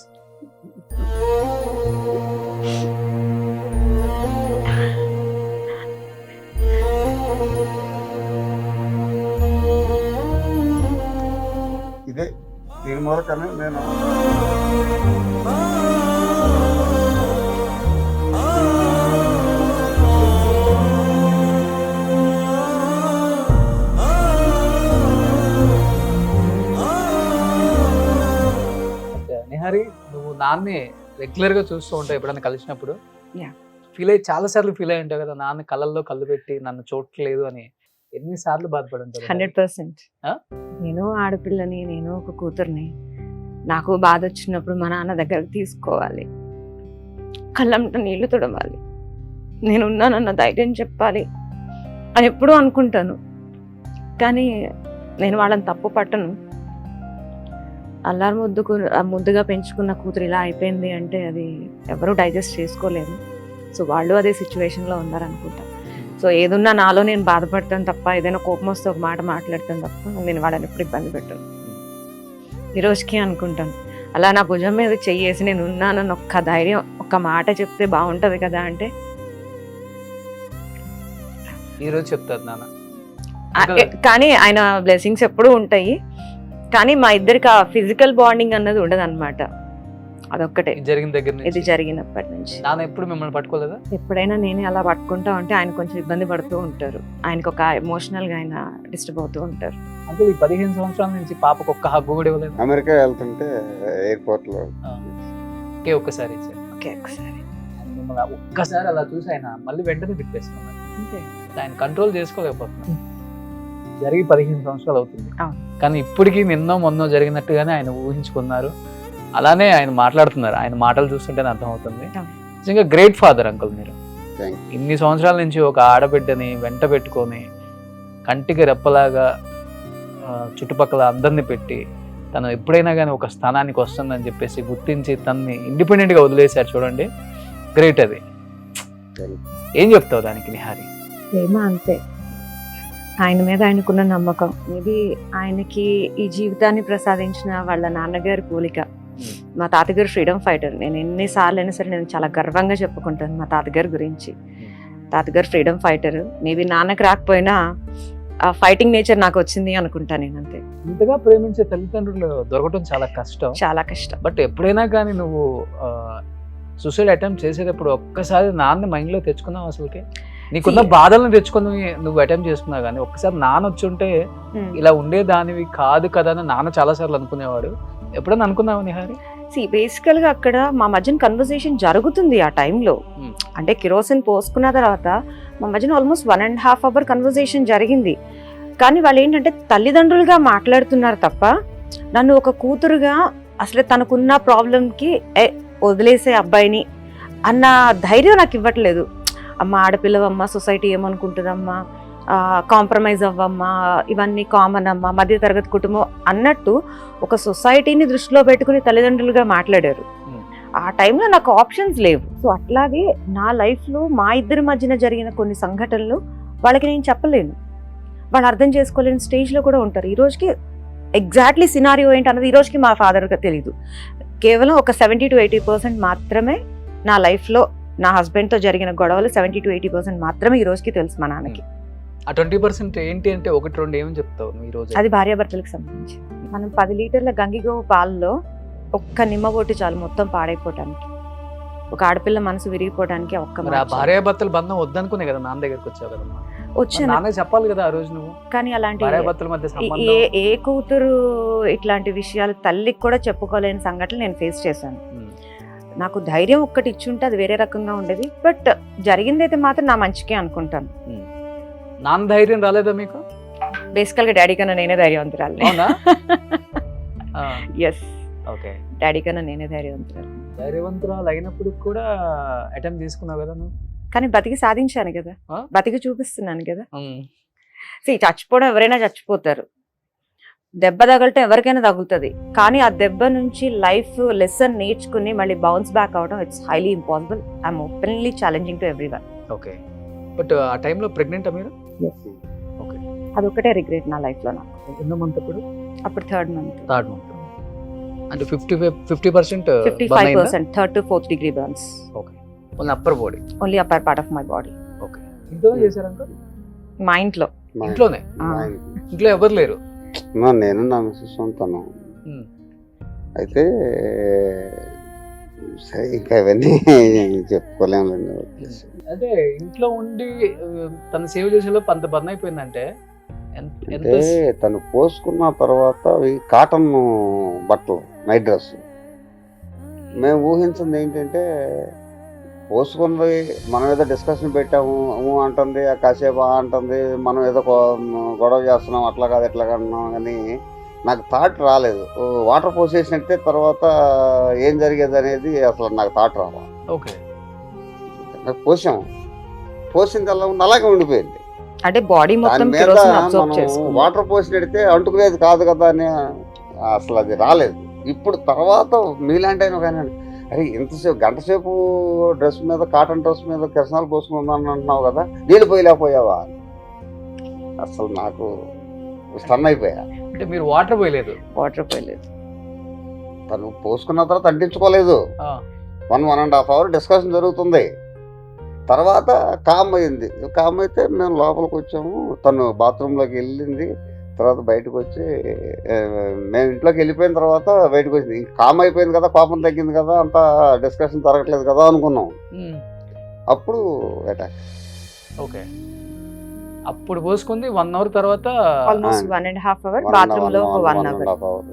ఇదే దీని మూలకనే నేను నిహారి, నువ్వు నాన్నే రెగ్యులర్ గా చూస్తూ ఉంటావు, ఎప్పుడన్నా కలిసినప్పుడు Yeah. చాలా సార్లు ఫీల్ అయి ఉంటావు కదా, నాన్న కళ్ళల్లో కళ్ళు పెట్టి నన్ను చూడట్లేదు అని ఎన్నిసార్లు బాధపడి ఉంటావు? 100%. నేను ఆడపిల్లని, నేను ఒక కూతుర్ని. నాకు బాధ వచ్చినప్పుడు మా నాన్న దగ్గరకు తీసుకోవాలి, కళ్ళంట నీళ్లు తుడవాలి, నేను ఉన్నానన్న ధైర్యం చెప్పాలి అని ఎప్పుడూ అనుకుంటాను. కానీ నేను వాళ్ళని తప్పు పట్టను. అల్లారు ముద్దుగా పెంచుకున్న కూతురు ఇలా అయిపోయింది అంటే అది ఎవరు డైజెస్ట్ చేసుకోలేరు. సో వాళ్ళు అదే సిచ్యువేషన్లో ఉన్నారనుకుంటా. సో ఏదున్నా నాలో నేను బాధపడతాను తప్ప, ఏదైనా కోపం వస్తే ఒక మాట మాట్లాడతాను తప్ప నేను వాళ్ళని ఎప్పుడు ఇబ్బంది పెట్టాను. ఈ రోజుకి అనుకుంటాను అలా నా భుజం మీద చెయ్యేసి నేను ఉన్నానని ఒక్క ధైర్యం, ఒక్క మాట చెప్తే బాగుంటుంది కదా అంటే ఈ రోజు చెప్తారు నాన్న. కానీ ఆయన బ్లెస్సింగ్స్ ఎప్పుడూ ఉంటాయి. కానీ మా ఇద్దరికి ఆ ఫిజికల్ బాండింగ్ అన్నది ఉండదు అనమాట. అదొక్కటే జరిగిన దగ్గర ఇది నుంచి జరిగినప్పటి నుంచి. నాన్న ఎప్పుడు మిమ్మల్ని పట్టుకోలేదా? ఎప్పుడైనా నేనే అలా పట్టుకుంటా ఉంటే ఆయన కొంచెం ఇబ్బంది పడుతూ ఉంటారు. ఆయనకు ఒక ఎమోషనల్ గా ఆయన డిస్టర్బ్ అవుతూ ఉంటారు. అంటే ఈ 15 సంవత్సరాల నుంచి పాపకు ఒక్క హగ్గు కూడా ఇవ్వలేదు. అమెరికా వెళ్తుంటే ఎయిర్పోర్ట్ లో ఒకే ఒక్కసారి ఇచ్చారు. ఓకే ఒకసారి మిమ్మల్ని ఒక్కసారి అలా చూసి ఆయన మళ్ళీ వెంటనే తిప్పేస్తున్నారు. అంతే. ఆయన కంట్రోల్ చేసుకోలేకపోతున్నారు. జరిగి 15 సంవత్సరాలు అవుతుంది. అవును. కానీ ఇప్పటికీ నిన్నో మొన్నో జరిగినట్టుగానే ఆయన ఊహించుకున్నారు. అలానే ఆయన మాట్లాడుతున్నారు. ఆయన మాటలు చూస్తుంటేనే అర్థమవుతుంది. అవును. నిజంగా గ్రేట్ ఫాదర్ అంకుల్ మీరు. Thank you. ఇన్ని సంవత్సరాల నుంచి ఒక ఆడబిడ్డని వెంట పెట్టుకొని కంటికి రెప్పలాగా చుట్టుపక్కల అందరిని పెట్టి తను ఎప్పుడైనా కానీ ఒక స్థానానికి వస్తుందని చెప్పేసి గుర్తించి తనని ఇండిపెండెంట్గా వదిలేశారు. చూడండి, గ్రేట్ అది. ఏం చెప్తావు దానికి నిహారి? ప్రేమ అంతే. ఆయన మీద ఆయనకున్న నమ్మకం, మేబీ ఆయనకి ఈ జీవితాన్ని ప్రసాదించిన వాళ్ళ నాన్నగారి పోలిక. మా తాతగారు ఫ్రీడమ్ ఫైటర్. నేను ఎన్నిసార్లు అయినా సరే నేను చాలా గర్వంగా చెప్పుకుంటాను మా తాతగారి గురించి. తాతగారు ఫ్రీడమ్ ఫైటర్. మేబీ నాన్నకు రాకపోయినా ఆ ఫైటింగ్ నేచర్ నాకు వచ్చింది అనుకుంటా నేను. అంతే. ఇంతగా ప్రేమించే తల్లిదండ్రులు దొరకటం చాలా కష్టం. చాలా కష్టం. బట్ ఎప్పుడైనా కానీ నువ్వు సూసైడ్ అటెంప్ట్ చేసేటప్పుడు ఒక్కసారి నాన్న మైండ్లో తెచ్చుకున్నావు? అసలుకి నీకున్న బాధలను తెచ్చుకొని నువ్వు అటెంప్ట్ చేసుకున్నావు, కానీ ఒక్కసారి నాన్న వచ్చి ఉంటే ఇలా ఉండేదానివి కాదు కదా అని నాన్న చాలాసార్లు అనుకునేవాడు. ఎప్పుడైనా అనుకున్నావు నిహారి? బేసికల్ గా అక్కడ మా మధ్యన కన్వర్సేషన్ జరుగుతుంది ఆ టైంలో. అంటే కిరోసిన్ పోసుకున్న తర్వాత మా మధ్యన ఆల్మోస్ట్ 1.5 hour కన్వర్సేషన్ జరిగింది. కానీ వాళ్ళు ఏంటంటే తల్లిదండ్రులుగా మాట్లాడుతున్నారు తప్ప నన్ను ఒక కూతురుగా అసలు తనకున్న ప్రాబ్లంకి వదిలేసే అబ్బాయిని అన్న ధైర్యం నాకు ఇవ్వట్లేదు. అమ్మ ఆడపిల్లవమ్మ, సొసైటీ ఏమనుకుంటుందమ్మా, కాంప్రమైజ్ అవ్వమ్మా, ఇవన్నీ కామన్ అమ్మా, మధ్యతరగతి కుటుంబం అన్నట్టు ఒక సొసైటీని దృష్టిలో పెట్టుకుని తల్లిదండ్రులుగా మాట్లాడారు. ఆ టైంలో నాకు ఆప్షన్స్ లేవు. సో అట్లాగే నా లైఫ్లో మా ఇద్దరి మధ్యన జరిగిన కొన్ని సంఘటనలు వాళ్ళకి నేను చెప్పలేను, వాళ్ళు అర్థం చేసుకోలేని స్టేజ్లో కూడా ఉంటారు. ఈ రోజుకి ఎగ్జాక్ట్లీ సినారియో ఏంటి అన్నది ఈ రోజుకి మా ఫాదర్గా తెలీదు. కేవలం ఒక 70 to 80% మాత్రమే నా లైఫ్లో నా హస్బెండ్తో జరిగిన గొడవలు 70 to 80% మాత్రమే ఈ రోజుకి తెలుసు మా నాన్నకి. ఆ 20% ఏంటి అంటే 1-2 ఏమని చెప్తావు ఈ రోజు? అది భార్యాభర్తలకు సంబంధించి. మనం 10 లీటర్ల గంగిగోవు పాలలో ఒక్క నిమ్మ బొట్టు చాలు మొత్తం పాడైపోవటానికి, ఒక ఆడపిల్ల మనసు విరిగిపోవడానికి. ఒక్క భార్యాభర్తల బంధం వద్దనుకునే కదా నాన్న దగ్గరికి వచ్చావు కదమ్మా. వచ్చాను, నాన్న చెప్పాలి కదా ఆ రోజు నువ్వు. కానీ అలాంటి భార్యాభర్తల మధ్య ఏ కూతురు ఇట్లాంటి విషయాలు తల్లికి కూడా చెప్పుకోలేని సంఘటనలు నేను ఫేస్ చేశాను. నాకు ధైర్యం ఒక్కటి ఇచ్చుంటే అది వేరే రకంగా ఉండేది. బట్ జరిగిందైతే మాత్రం నా మంచికే అనుకుంటాను. నాన్న ధైర్యం రాలేదా మీకు? బేసికల్ గా డాడీ కన్నా నేనే ధైర్యవంతురాలు. Yes, okay. డాడీ కన్నా నేనే ధైర్యవంతురాలు. ధైర్యవంతురాలు అయినప్పుడు కూడా అటెంప్ట్ తీసుకున్నావు కదా నువ్వు. కానీ బతికి సాధించాను కదా, బతికి చూపిస్తున్నాను కదా. చచ్చిపోవడం ఎవరైనా చచ్చిపోతారు, దెబ్బ తగలటం ఎవరికైనా తగులుతుంది. కానీ ఆ దెబ్బ నుంచి లైఫ్ లెసన్ నేర్చుకుని మళ్ళీ బౌన్స్ బ్యాక్ అవడం it's highly impossible. I'm openly challenging to everyone. Okay. But ఆ టైంలో ప్రెగ్నెంట్ మీరు? ఓకే. అదొకటే రిగ్రెట్ నా లైఫ్లో. నాకు ఎన్నో మంత్ అప్పుడు? అప్పుడు థర్డ్ మంత్. అంటే 50% 55%, 3rd to 4th degree burns. Okay. Only upper body? Only upper part of my body. Okay. ఇంట్లోనే చేశారంట? మా ఇంట్లో. ఇంట్లోనే? ఇంట్లో ఎవరు లేరు? నేను నా మిస్సెస్ ఉంటాను. అయితే సరే ఇంకా ఇవన్నీ చెప్పుకోలేము. అంటే ఇంట్లో ఉండి తన సేవ్ చేసేలో అంత బంద్ అయిపోయిందంటే అంటే తను పోసుకున్న తర్వాత కాటన్ బట్టలు, నైట్ డ్రెస్. మేము ఊహించింది ఏంటంటే పోసుకున్నది మనం ఏదో డిస్కషన్ పెట్టాము అంటుంది, కాసేపు అంటుంది, మనం ఏదో గొడవ చేస్తున్నాం, అట్లా కాదు ఎట్లా కన్నాం. కానీ నాకు థాట్ రాలేదు. వాటర్ పోసేసినట్టే తర్వాత ఏం జరిగేది అనేది అసలు నాకు థాట్ రావాలి. ఓకే. పోసాము, పోసింది అలా అలాగే ఉండిపోయింది. అంటే బాడీ మొత్తం వాటర్ పోసినట్టే అంటుకునేది కాదు కదా అని అసలు అది రాలేదు. ఇప్పుడు తర్వాత మీలాంటి ఆయన కానీ అరే ఇంతసేపు గంట సేపు డ్రెస్ మీద కాటన్ డ్రెస్ మీద కిరసనాలు పోసుకుందాం అంటున్నావు కదా, నీళ్ళు పోయలేకపోయావా? అసలు నాకు స్టన్ అయిపోయా. అంటే మీరు వాటర్ పోయలేదు? వాటర్ పోయలేదు. తను పోసుకున్న తర్వాత అంటించుకోలేదు. ఆ, 1.5 hour డిస్కషన్ జరుగుతుంది. తర్వాత కామ్ అయింది. కామ్ అయితే మేము లోపలికి వచ్చాము, తను బాత్రూంలోకి వెళ్ళింది. తర్వాత బయటకు వచ్చి మేము ఇంట్లోకి వెళ్ళిపోయిన తర్వాత బయటకు వచ్చింది. కామ్ అయిపోయింది కదా, కోపం తగ్గింది కదా, అంత డిస్కషన్ జరగట్లేదు కదా అనుకున్నాం. అప్పుడు అటాక్. ఓకే, అప్పుడు పోసుకుంది 1 hour తర్వాత ఆల్మోస్ట్ 1.5 hour, బాత్రూమ్ లో 1 hour,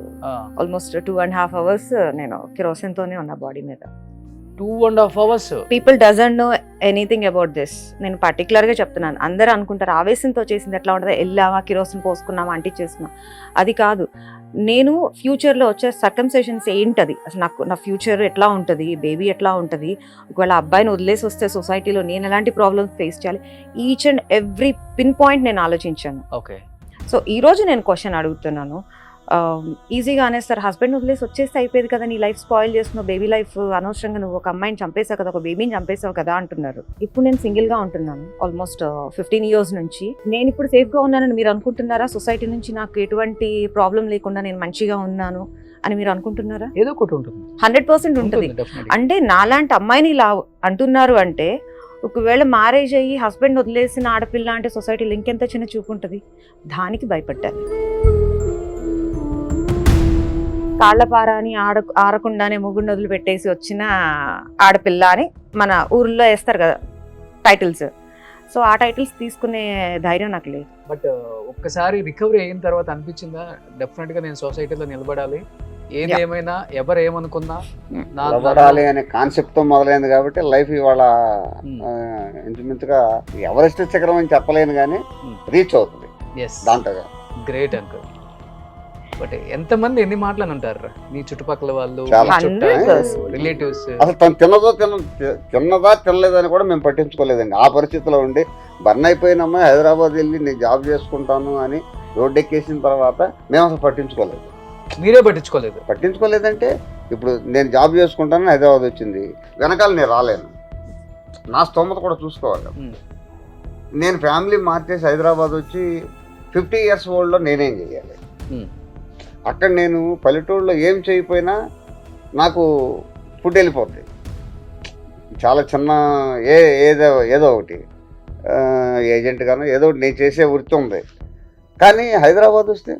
ఆల్మోస్ట్ 2.5 hours నేను కిరోసిన్ తోనే ఉన్నా బాడీ మీద. 2.5 hours. People doesn't know anything about this. నేను పర్టికులర్ గా చెప్తున్నాను. అందరూ అనుకుంటారు ఆవేశంతో చేసింది ఎట్లా ఉంటుంది, వెళ్ళామా కిరోసిన్ పోసుకున్నామా అంటించేసుకున్నాం, అది కాదు. నేను ఫ్యూచర్ లో వచ్చే సర్కమ్స్టేషన్స్ ఏంటది, అసలు నా ఫ్యూచర్ ఎట్లా ఉంటుంది, బేబీ ఎట్లా ఉంటుంది, ఒకవేళ అబ్బాయిని వదిలేసి వస్తే సొసైటీలో నేను ఎలాంటి ప్రాబ్లమ్స్ ఫేస్ చేయాలి, each and every pin point నేను ఆలోచించాను. ఓకే, సో ఈ రోజు నేను క్వశ్చన్ అడుగుతున్నాను. ఈజీగా అనేస్తారు, హస్బెండ్ వదిలేసి వచ్చేస్తే అయిపోయేది కదా, నీ లైఫ్ స్పాయిల్ చేస్తున్నావు, బేబీ లైఫ్ అనవసరంగా నువ్వు ఒక అమ్మాయిని చంపేసావు కదా, ఒక బేబీని చంపేసావు కదా అంటున్నారు. ఇప్పుడు నేను సింగిల్ గా ఉంటున్నాను ఆల్మోస్ట్ 15 years నుంచి. నేను ఇప్పుడు సేఫ్ గా ఉన్నానని మీరు అనుకుంటున్నారా? సొసైటీ నుంచి నాకు ఎటువంటి ప్రాబ్లం లేకుండా నేను మంచిగా ఉన్నాను అని మీరు అనుకుంటున్నారా? ఏదో ఒకటి ఉంటుంది, 100% ఉంటుంది. అంటే నాలాంటి అమ్మాయిని ఇలా అంటున్నారు అంటే, ఒకవేళ మ్యారేజ్ అయ్యి హస్బెండ్ వదిలేసిన ఆడపిల్ల అంటే సొసైటీలో ఇంకెంత చిన్న చూపు ఉంటుంది. దానికి భయపడ్డాను. కాళ్ళపార అని ఆరకుండానే ముగ్గురు వదిలి పెట్టేసి వచ్చిన ఆడపిల్ల అని మన ఊర్లో వేస్తారు కదా టైటిల్స్. సో ఆ టైటిల్స్ తీసుకునే ధైర్యం నాకు లేదు. బట్ ఒక్కసారి రికవరీ అయిన తర్వాత అనిపించిందా, డెఫినెట్ గా నేను సొసైటీలో నిలబడాలి, ఏది ఏమైనా ఎవరు ఏమనుకున్నా నిలబడాలి అనే కాన్సెప్ట్ తో మొదలైంది కాబట్టి లైఫ్ ఇవాళ ఇంచుమించుగా ఎవరెస్ట్ శిఖరం అని చెప్పలేను కానీ రీచ్ అవుతుంది దాంట్లో. Great uncle. బట్ ఎంతమంది ఎన్ని మాటలు అంటారు నీ చుట్టుపక్కల వాళ్ళు, రిలేటివ్స్? అసలు తను తిన్నదా తినలేదని కూడా మేము పట్టించుకోలేదండి. ఆ పరిస్థితిలో ఉండి బర్న్ అయిపోయిన అమ్మాయి హైదరాబాద్ వెళ్ళి నేను జాబ్ చేసుకుంటాను అని రోడ్డు ఎక్కేసిన తర్వాత మేము అసలు పట్టించుకోలేదు. మీరే పట్టించుకోలేదంటే ఇప్పుడు నేను జాబ్ చేసుకుంటాను హైదరాబాద్ వచ్చింది, వెనకాల నేను రాలేను, నా స్తోమత కూడా చూసుకోవాలి. నేను ఫ్యామిలీ మార్చేసి హైదరాబాద్ వచ్చి 50 years ఓల్డ్లో నేనేం చేయాలి? అక్కడ నేను పల్లెటూరులో ఏం చేయకపోయినా నాకు ఫుడ్ వెళ్ళిపోద్ది. చాలా చిన్న ఏదో ఒకటి ఏజెంట్ గాను ఏదో ఒకటి నేను చేసే వృత్తి ఉంది. కానీ హైదరాబాద్ వస్తే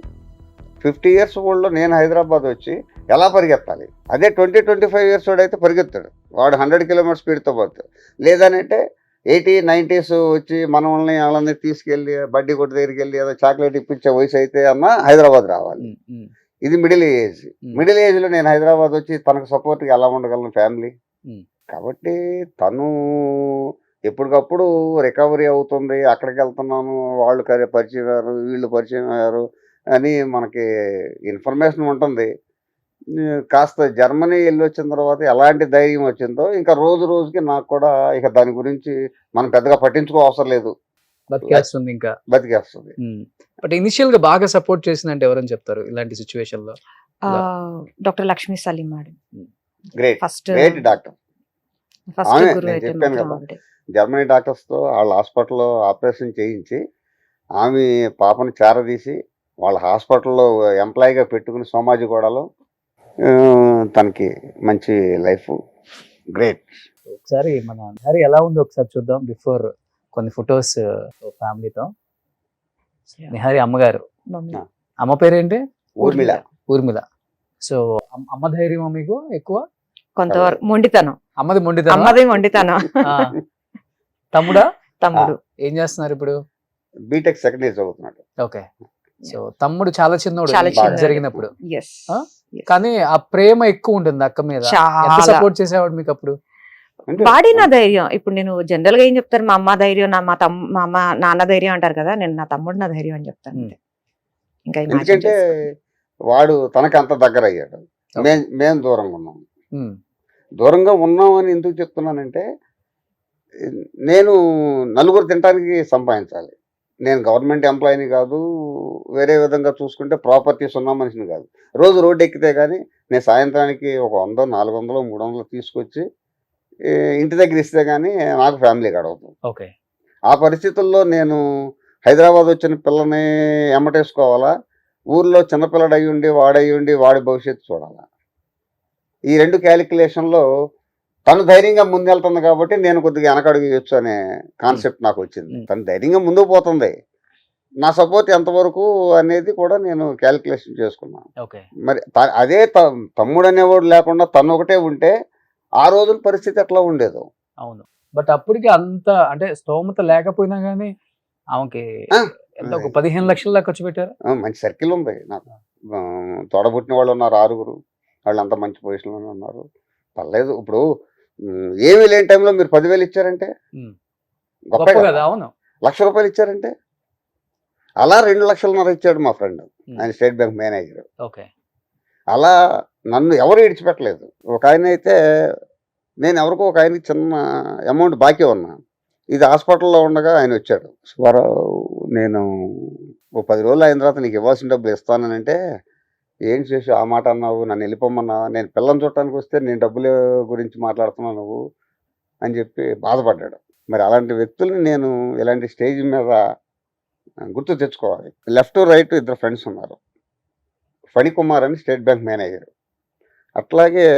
50 years ఓల్డ్లో నేను హైదరాబాద్ వచ్చి ఎలా పరిగెత్తాలి? అదే 20-25 years ఓల్డ్ అయితే పరిగెత్తాడు, వాడు 100 km స్పీడ్తో పోతాడు. లేదనంటే 80-90s వచ్చి మనల్ని వాళ్ళని తీసుకెళ్ళి బడ్డీ కొట్టు దగ్గరికి వెళ్ళి ఏదో చాక్లెట్ ఇప్పించే వయసు అయితే అన్న హైదరాబాద్ రావాలి. ఇది మిడిల్ ఏజ్. మిడిల్ ఏజ్లో నేను హైదరాబాద్ వచ్చి తనకు సపోర్ట్గా ఎలా ఉండగలను ఫ్యామిలీ? కాబట్టి తను ఎప్పటికప్పుడు రికవరీ అవుతుంది, అక్కడికి వెళ్తున్నాను, వాళ్ళు పరిచయం అయ్యారు, వీళ్ళు పరిచయం అయ్యారు అని మనకి ఇన్ఫర్మేషన్ ఉంటుంది. కాస్త జర్మనీ వెళ్ళి వచ్చిన తర్వాత ఎలాంటి ధైర్యం వచ్చిందో ఇంకా రోజు రోజుకి నాకు కూడా ఇక దాని గురించి మనం పెద్దగా పట్టించుకో అవసరం లేదు, బతికేస్తుంది ఇంకా బతికేస్తుంది. బట్ ఇనిషియల్ గా బాగా సపోర్ట్ చేసిందంటే ఎవరని చెప్తారు ఇలాంటి సిచ్యువేషన్ లో? Doctor Lakshmi Saleem madam, great great doctor. చెప్పాను కదా, జర్మనీ డాక్టర్స్ తో వాళ్ళ హాస్పిటల్లో ఆపరేషన్ చేయించి ఆమె పాపను చేరదీసి వాళ్ళ హాస్పిటల్లో ఎంప్లాయీగా పెట్టుకుని సోమాజిగూడలో తనకి మంచి లైఫ్. గ్రేట్. ఒకసారి మన హరి ఎలా ఉందో ఒకసారి చూద్దాం. బిఫోర్ కొన్ని ఫొటోస్ ఫ్యామిలీతో. నిహారి అమ్మగారు, అమ్మ పేరేంటి? ఊర్మిళ. సో అమ్మ ధైర్యం మీకు ఎక్కువ? కొంతవరకు మొండితనం. అమ్మది మొండితనం. తమ్ముడు ఏం చేస్తున్నారు ఇప్పుడు? బీటెక్ సెకండ్ ఇయర్ చదువుతున్నాడు. ఓకే. సో తమ్ముడు చాలా చిన్నోడు జరిగినప్పుడు, Yes. కానీ ఆ ప్రేమ ఎక్కువ ఉంటుంది అక్క మీద. ఎంత సపోర్ట్ చేసేవాడు మీకు అప్పుడు? వాడి నా ధైర్యం. ఇప్పుడు నేను జనరల్ గా ఏం చెప్తారు, మా అమ్మ ధైర్యం, మా అమ్మ నాన్న ధైర్యం అంటారు కదా, నేను నా తమ్ముడు నా ధైర్యం అని చెప్తాను. ఇంకా ఎందుకంటే వాడు తనకి అంత దగ్గర అయ్యాడు, మేము దూరంగా ఉన్నాం. దూరంగా ఉన్నామని ఎందుకు చెప్తున్నానంటే, నేను నలుగురు తినడానికి సంపాదించాలి, నేను గవర్నమెంట్ ఎంప్లాయీని కాదు, వేరే విధంగా చూసుకుంటే ప్రాపర్టీస్ ఉన్న మనిషిని కాదు. రోజు రోడ్డు ఎక్కితే కానీ నేను సాయంత్రానికి ఒక 100, 400, 300 తీసుకొచ్చి ఇంటి దగ్గర ఇస్తే కానీ నాకు ఫ్యామిలీ గడవదు. ఓకే. ఆ పరిస్థితుల్లో నేను హైదరాబాద్ వచ్చిన పిల్లని ఎమ్మటేసుకోవాలా, ఊర్లో చిన్నపిల్లడు అయ్యుండి వాడి భవిష్యత్తు చూడాలా. ఈ 2 క్యాలిక్యులేషన్లో తను ధైర్యంగా ముందెళ్తుంది కాబట్టి నేను కొద్దిగా వెనకడుగు వేయొచ్చు అనే కాన్సెప్ట్ నాకు వచ్చింది. తను ధైర్యంగా ముందుకు పోతుంది, నా సపోర్ట్ ఎంతవరకు అనేది కూడా నేను క్యాలిక్యులేషన్ చేసుకున్నాను. ఓకే. మరి అదే తమ్ముడు అనేవాడు లేకుండా తను ఒకటే ఉంటే ఆ రోజుల పరిస్థితి ఎట్లా ఉండేదో. అవును. బట్ అప్పటికి అంత అంటే స్తోమత లేకపోయినా కానీ ఆమెకి ఎంత ఒక 15 లక్షల దాకా ఖర్చు పెట్టారు. మంచి సర్కిల్ ఉంది నాకు. తోడబుట్టిన వాళ్ళు ఉన్నారు 6గురు, వాళ్ళు అంత మంచి పొజిషన్లోనే ఉన్నారు. పర్లేదు. ఇప్పుడు ఏమీ లేని టైంలో మీరు 10,000 ఇచ్చారంటే గొప్ప గొప్ప కదా. కదా. అవును. ₹1,00,000 ఇచ్చారంటే అలా 2,50,000 ఇచ్చాడు మా ఫ్రెండ్, ఆయన స్టేట్ బ్యాంక్ మేనేజర్. ఓకే. అలా నన్ను ఎవరు ఇడిచిపెట్టలేదు. ఒక ఆయన అయితే నేను ఎవరికో ఒక ఆయనకి చిన్న అమౌంట్ బాకీ ఉన్నా, ఇది హాస్పిటల్లో ఉండగా ఆయన వచ్చాడు. సుబ్బారావు, నేను ఓ 10 రోజులు అయిన తర్వాత నీకు ఇవ్వాల్సిన డబ్బులు ఇస్తానంటే, ఏం చేసి ఆ మాట అన్నావు, నన్ను వెళ్ళిపోమన్నావు, నేను పిల్లని చూడటానికి వస్తే నేను డబ్బుల గురించి మాట్లాడుతున్నావు నువ్వు అని చెప్పి బాధపడ్డాడు. మరి అలాంటి వ్యక్తుల్ని నేను ఇలాంటి స్టేజ్ మీద గుర్తు తెచ్చుకోవాలి. లెఫ్ట్ రైట్ 2 ఫ్రెండ్స్ ఉన్నారు. ఫణికుమార్ అని స్టేట్ బ్యాంక్ మేనేజర్. అట్లాగే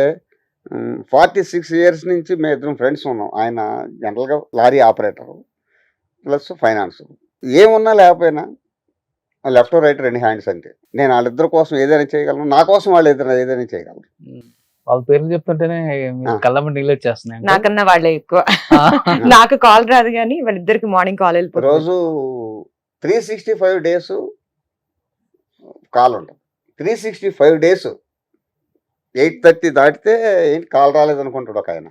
46 ఇయర్స్ నుంచి మేము 2 ఫ్రెండ్స్ ఉన్నాం. ఆయన జనరల్గా లారీ ఆపరేటరు ప్లస్ ఫైనాన్స్. ఏమున్నా లేకపోయినా లెఫ్ట్ రైట్ 2 హ్యాండ్స్ అంతే. నేను వాళ్ళిద్దరి కోసం ఏదైనా చేయగలను, నా కోసం వాళ్ళు ఏదైనా చేయగలరు. వాళ్ళ పేర్లు చెప్తుంటేనే కళ్ళమ్మ నీళ్ళు వచ్చేస్తున్నాయి. నాకన్నా వాళ్ళే ఎక్కువ. నాకు కాల్ రాదు కానీ వాళ్ళిద్దరికి మార్నింగ్ కాల్ వెళ్ళిపోతుంది. రోజు 365 డేస్ కాల్ ఉంటుంది. 365 డేస్ 8:30 దాటితే ఏంటి కాల్ రాలేదనుకుంటాడు ఒక ఆయన.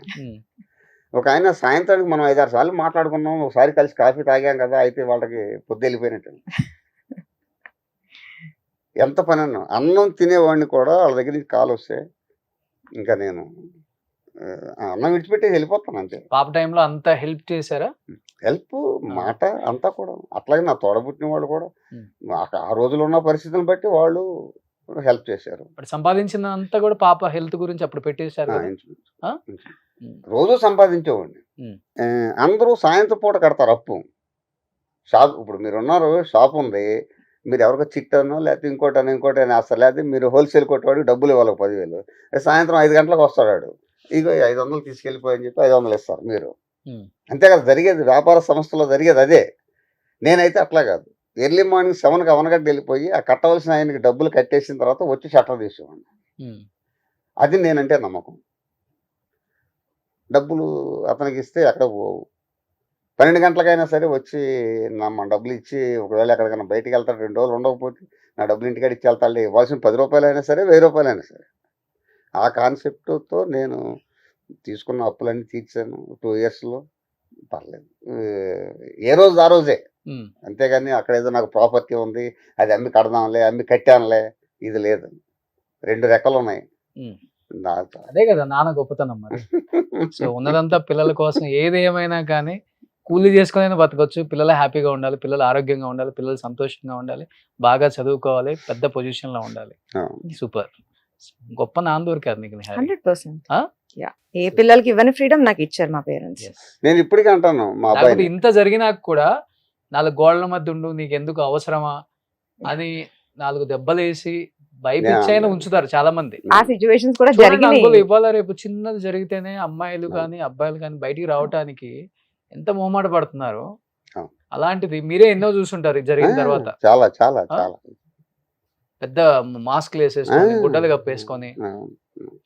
ఒక ఆయన సాయంత్రానికి మనం 5-6 సార్లు మాట్లాడుకున్నాం, ఒకసారి కలిసి కాఫీ తాగాం కదా, అయితే వాళ్ళకి పొద్దు వెళ్ళిపోయినట్టు. ఎంత పని అన్నం తినేవాడిని కూడా వాళ్ళ దగ్గర నుంచి కాల్ వస్తే ఇంకా నేను అన్నం విడిచిపెట్టి వెళ్ళిపోతాను అంతే. పాప టైంలో అంత హెల్ప్ చేశారా? హెల్ప్ మాట అంతా కూడా. అట్లాగే నా తోడబుట్టిన వాళ్ళు కూడా ఆ రోజులో ఉన్న పరిస్థితులను బట్టి వాళ్ళు హెల్ప్ చేశారు. సంపాదించిన అంతా కూడా పాప హెల్త్ గురించి అప్పుడు పెట్టేశారు. రోజు సంపాదించేవాడిని. అందరూ సాయంత్రం పూట కడతారు అప్పు. షాప్ ఇప్పుడు మీరు ఉన్నారు, షాప్ ఉంది, మీరు ఎవరికో చిట్టనో లేకపోతే ఇంకోటి వేస్తారు, లేకపోతే మీరు హోల్సేల్ కొట్టేవాడికి డబ్బులు ఇవ్వాలి 10,000. సాయంత్రం 5 గంటలకు వస్తాడు, ఇగో 500 తీసుకెళ్ళిపోయని చెప్పి 500 ఇస్తారు మీరు. అంతే కదా జరిగేది, వ్యాపార సంస్థలో జరిగేది అదే. నేనైతే అట్లా కాదు, ఎర్లీ మార్నింగ్ 7కి అవనగడ్డ వెళ్ళిపోయి ఆ కట్టవలసిన ఆయనకి డబ్బులు కట్టేసిన తర్వాత వచ్చి షట్టర్ తీసేవాడిని. అది నేనంటే నమ్మకం. డబ్బులు అతనికి ఇస్తే ఎక్కడ పోవు. 12 గంటలకైనా సరే వచ్చి మన డబ్బులు ఇచ్చి, ఒకవేళ ఎక్కడికైనా బయటికి వెళ్తాడు 2 రోజులు ఉండకపోతే నా డబ్బులు ఇంటికాడ ఇచ్చి వెళ్తాడు, ఇవ్వాల్సిన 10 రూపాయలైనా సరే 1000 రూపాయలైనా సరే. ఆ కాన్సెప్ట్తో నేను తీసుకున్న అప్పులన్నీ తీర్చాను 2 ఇయర్స్లో. పర్లేదు, ఏ రోజు ఆ రోజే. అంతేగాని అక్కడ ఏదో నాకు ప్రాపర్టీ ఉంది అది అమ్మి కడదాంలే, అమ్మి కట్టానులే, ఇది లేదు. 2 రెక్కలు ఉన్నాయి. అదే కదా నాన్న గొప్పతనం మరి. సో ఉన్నదంతా పిల్లల కోసం, ఏది ఏమైనా కానీ కూలీ చేసుకుని బతకొచ్చు. పిల్లలు హ్యాపీగా ఉండాలి, పిల్లలు ఆరోగ్యంగా ఉండాలి, పిల్లలు సంతోషంగా ఉండాలి, బాగా చదువుకోవాలి, పెద్ద పొజిషన్ లో ఉండాలి. సూపర్, గొప్ప నాన్న దొరికారు నీకు. 100%. ఏ పిల్లలకి ఇవ్వని ఫ్రీడమ్ నాకు ఇచ్చారు మా పేరెంట్స్. నేను ఇప్పటికీ అంటాను, మా అబ్బాయి ఇంత జరిగినాక కూడా 4 గోడల మధ్య ఉండు, నీకు ఎందుకు అవసరమా అని 4 దెబ్బలేసి భయపిచ్చైనా ఉంచుతారు చాలా మంది. ఆ సిచ్యువేషన్స్ కూడా జరిగినాయి. ఇవాళ రేపు చిన్నది జరిగితేనే అమ్మాయిలు కానీ అబ్బాయిలు కానీ బయటికి రావటానికి ఎంత మొహమాట పడుతున్నారు. అలాంటిది మీరే ఎన్నో చూసుంటారు జరిగిన తర్వాత. చాలా చాలా చాలా పెద్ద మాస్క్ వేసేసుకొని గుడ్డలు కప్పేసుకొని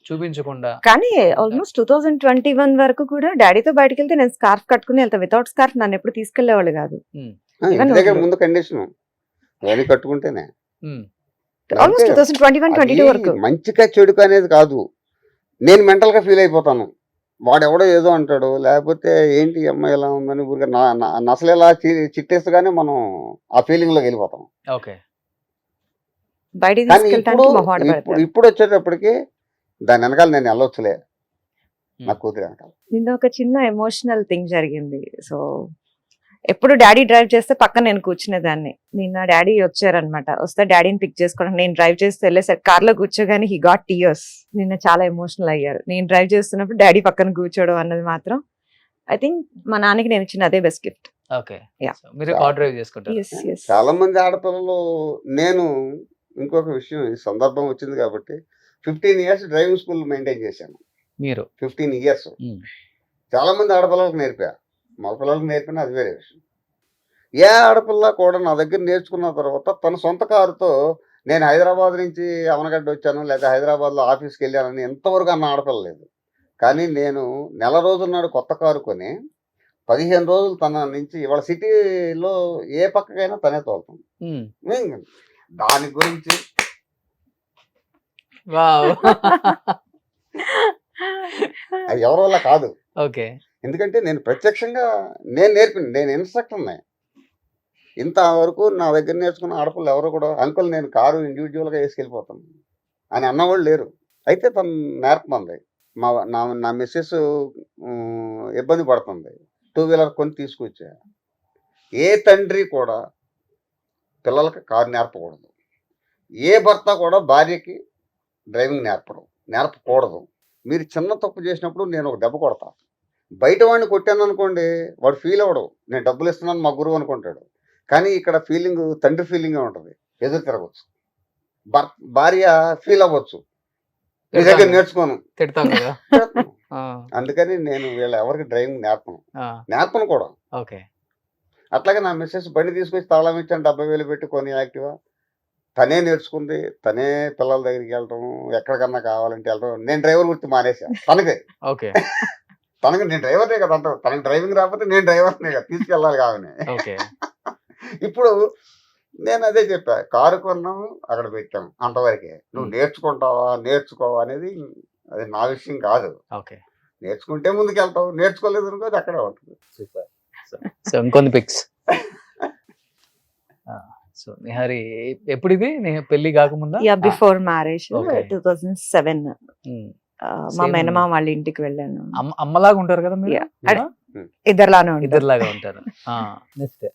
చూపించకుండా. కానీ ఆల్మోస్ట్ 2021 వరకు కూడా డాడీతో బయటకు వెళ్తే నేను స్కార్ఫ్ కట్టుకుని వెళ్తా. వితౌట్ స్కార్ఫ్ నన్ను ఎప్పుడు తీసుకెళ్లేవాళ్ళు కాదు. ముందు కండిషన్ కట్టుకుంటేనే. ఆల్మోస్ట్ 2021-22 వరకు. మంచిగా చెడుకు అనేది కాదు, నేను మెంటల్ గా ఫీల్ అయిపోతాను. వాడెవడో ఏదో అంటాడు, లేకపోతే ఏంటి అమ్మాయి ఎలా ఉందని ఊరికే నసలు ఎలా చిట్టేస్తగానే మనం ఆ ఫీలింగ్ లోకి వెళ్ళిపోతాం. ఇప్పుడు వచ్చేటప్పటికి దాని వెనకాల నేను వెళ్ళొచ్చులే, నా కూతురు వెనకాల. నిన్న ఒక చిన్న ఎమోషనల్ థింగ్ జరిగింది. సో ఎప్పుడు డాడీ డ్రైవ్ చేస్తే పక్కన నేను కూర్చునేదాన్ని. నిన్న డాడీ వచ్చారనమాట. వస్తే డాడీని పిక్ చేసుకోవడం, నేను డ్రైవ్ చేస్తే వెళ్ళేసరికి కార్ లో కూర్చోగానే హీ గాట్ టీయర్స్. నిన్న చాలా ఎమోషనల్ అయ్యారు. నేను డ్రైవ్ చేస్తున్నప్పుడు డాడీ పక్కన కూర్చోవడం అన్నది మాత్రం ఐ థింక్ మా నాన్నకి నేను ఇచ్చిన అదే బెస్ట్ గిఫ్ట్. ఓకే. Yeah. మీరు కార్ డ్రైవ్ చేసుకుంటారు. చాలా మంది ఆడపిల్లలు, నేను ఇంకొక విషయం, ఈ సందర్భం వచ్చింది కాబట్టి 15 ఇయర్స్ డ్రైవింగ్ స్కూల్ మెయింటైన్ చేశాను. మీరు 15 ఇయర్స్ చాలా మంది ఆడపిల్లలకు నేర్పా, మగ పిల్లలకు నేర్పిన అది వేరే విషయం. ఏ ఆడపిల్ల కూడా నా దగ్గర నేర్చుకున్న తర్వాత తన సొంత కారుతో నేను హైదరాబాద్ నుంచి అవనగడ్డ వచ్చాను లేదా హైదరాబాద్లో ఆఫీస్కి వెళ్ళానని ఎంతవరకు అన్న ఆడపిల్ల లేదు. కానీ నేను నెల రోజుల నాడు కొత్త కారు కొని 15 రోజులు తన నుంచి ఇవాళ సిటీలో ఏ పక్కకైనా తనే తోలుతాం. దాని గురించి వావ్. అది ఎవరి వల్ల కాదు. ఓకే. ఎందుకంటే నేను ప్రత్యక్షంగా నేను నేర్పింది, నేను ఇన్స్ట్రక్టర్నే. ఇంతవరకు నా దగ్గర నేర్చుకున్న ఆడపిల్లలు ఎవరు కూడా అంకుల్ నేను కారు ఇండివిజువల్గా వేసుకెళ్ళిపోతాను అని అన్నవాళ్ళు లేరు. అయితే తను నేర్పమంది. నా మిస్సెస్ ఇబ్బంది పడుతుంది, 2 వీలర్ కొని తీసుకొచ్చా. ఏ తండ్రి కూడా పిల్లలకి కారు నేర్పకూడదు. ఏ భర్త కూడా భార్యకి డ్రైవింగ్ నేర్పకూడదు. మీరు చిన్న తప్పు చేసినప్పుడు నేను ఒక దెబ్బ కొడతా. బయట వాడిని కొట్టాను అనుకోండి, వాడు ఫీల్ అవ్వడు, నేను డబ్బులు ఇస్తున్నాను మా గురువు అనుకుంటాడు. కానీ ఇక్కడ ఫీలింగ్ తండ్రి ఫీలింగే ఉంటుంది, ఎదురు తిరగచ్చు. భార్య ఫీల్ అవ్వచ్చు, నీ దగ్గర నేర్చుకోను, తిడతాను కదా. అందుకని నేను వీళ్ళ ఎవరికి డ్రైవింగ్ నేర్పను కూడా. ఓకే. అట్లాగే నా మిస్సెస్ బండి తీసుకొచ్చి తాళం ఇచ్చాను 70,000 పెట్టి కొని యాక్టివా. తనే నేర్చుకుంది, తనే పిల్లల దగ్గరికి వెళ్ళటం, ఎక్కడికన్నా కావాలంటే వెళ్ళటం. నేను డ్రైవర్ గుర్తు మానేశాను తనకే. ఓకే. తనకి నేను డ్రైవర్నే కదా అంటావు, తనకి డ్రైవింగ్ రాకపోతే నేను డ్రైవర్నే కదా, తీసుకెళ్ళాలి కావని. ఓకే. ఇప్పుడు నేను అదే చెప్పా, కారు కొన్నాము అక్కడ పెట్టాము అంతవరకే. నువ్వు నేర్చుకోవా అనేది అది నా విషయం కాదు. ఓకే. నేర్చుకుంటే ముందుకు వెళ్తావు, నేర్చుకోలేదు అనుకో అది అక్కడే ఉంటుంది. సో ఇంకొన్ని పిక్స్. సో నిహారి ఎప్పుడు ఇది పెళ్లి కాకముందా? Before marriage, Okay. 2007. మా Same. మేనమా వాళ్ళ ఇంటికి వెళ్ళాను. అమ్మలాగా ఉంటారు కదా మీరు? Yeah. ఇద్దరులానే ఉంటారు. ఇద్దరులాగా ఉంటారు. నెక్స్ట్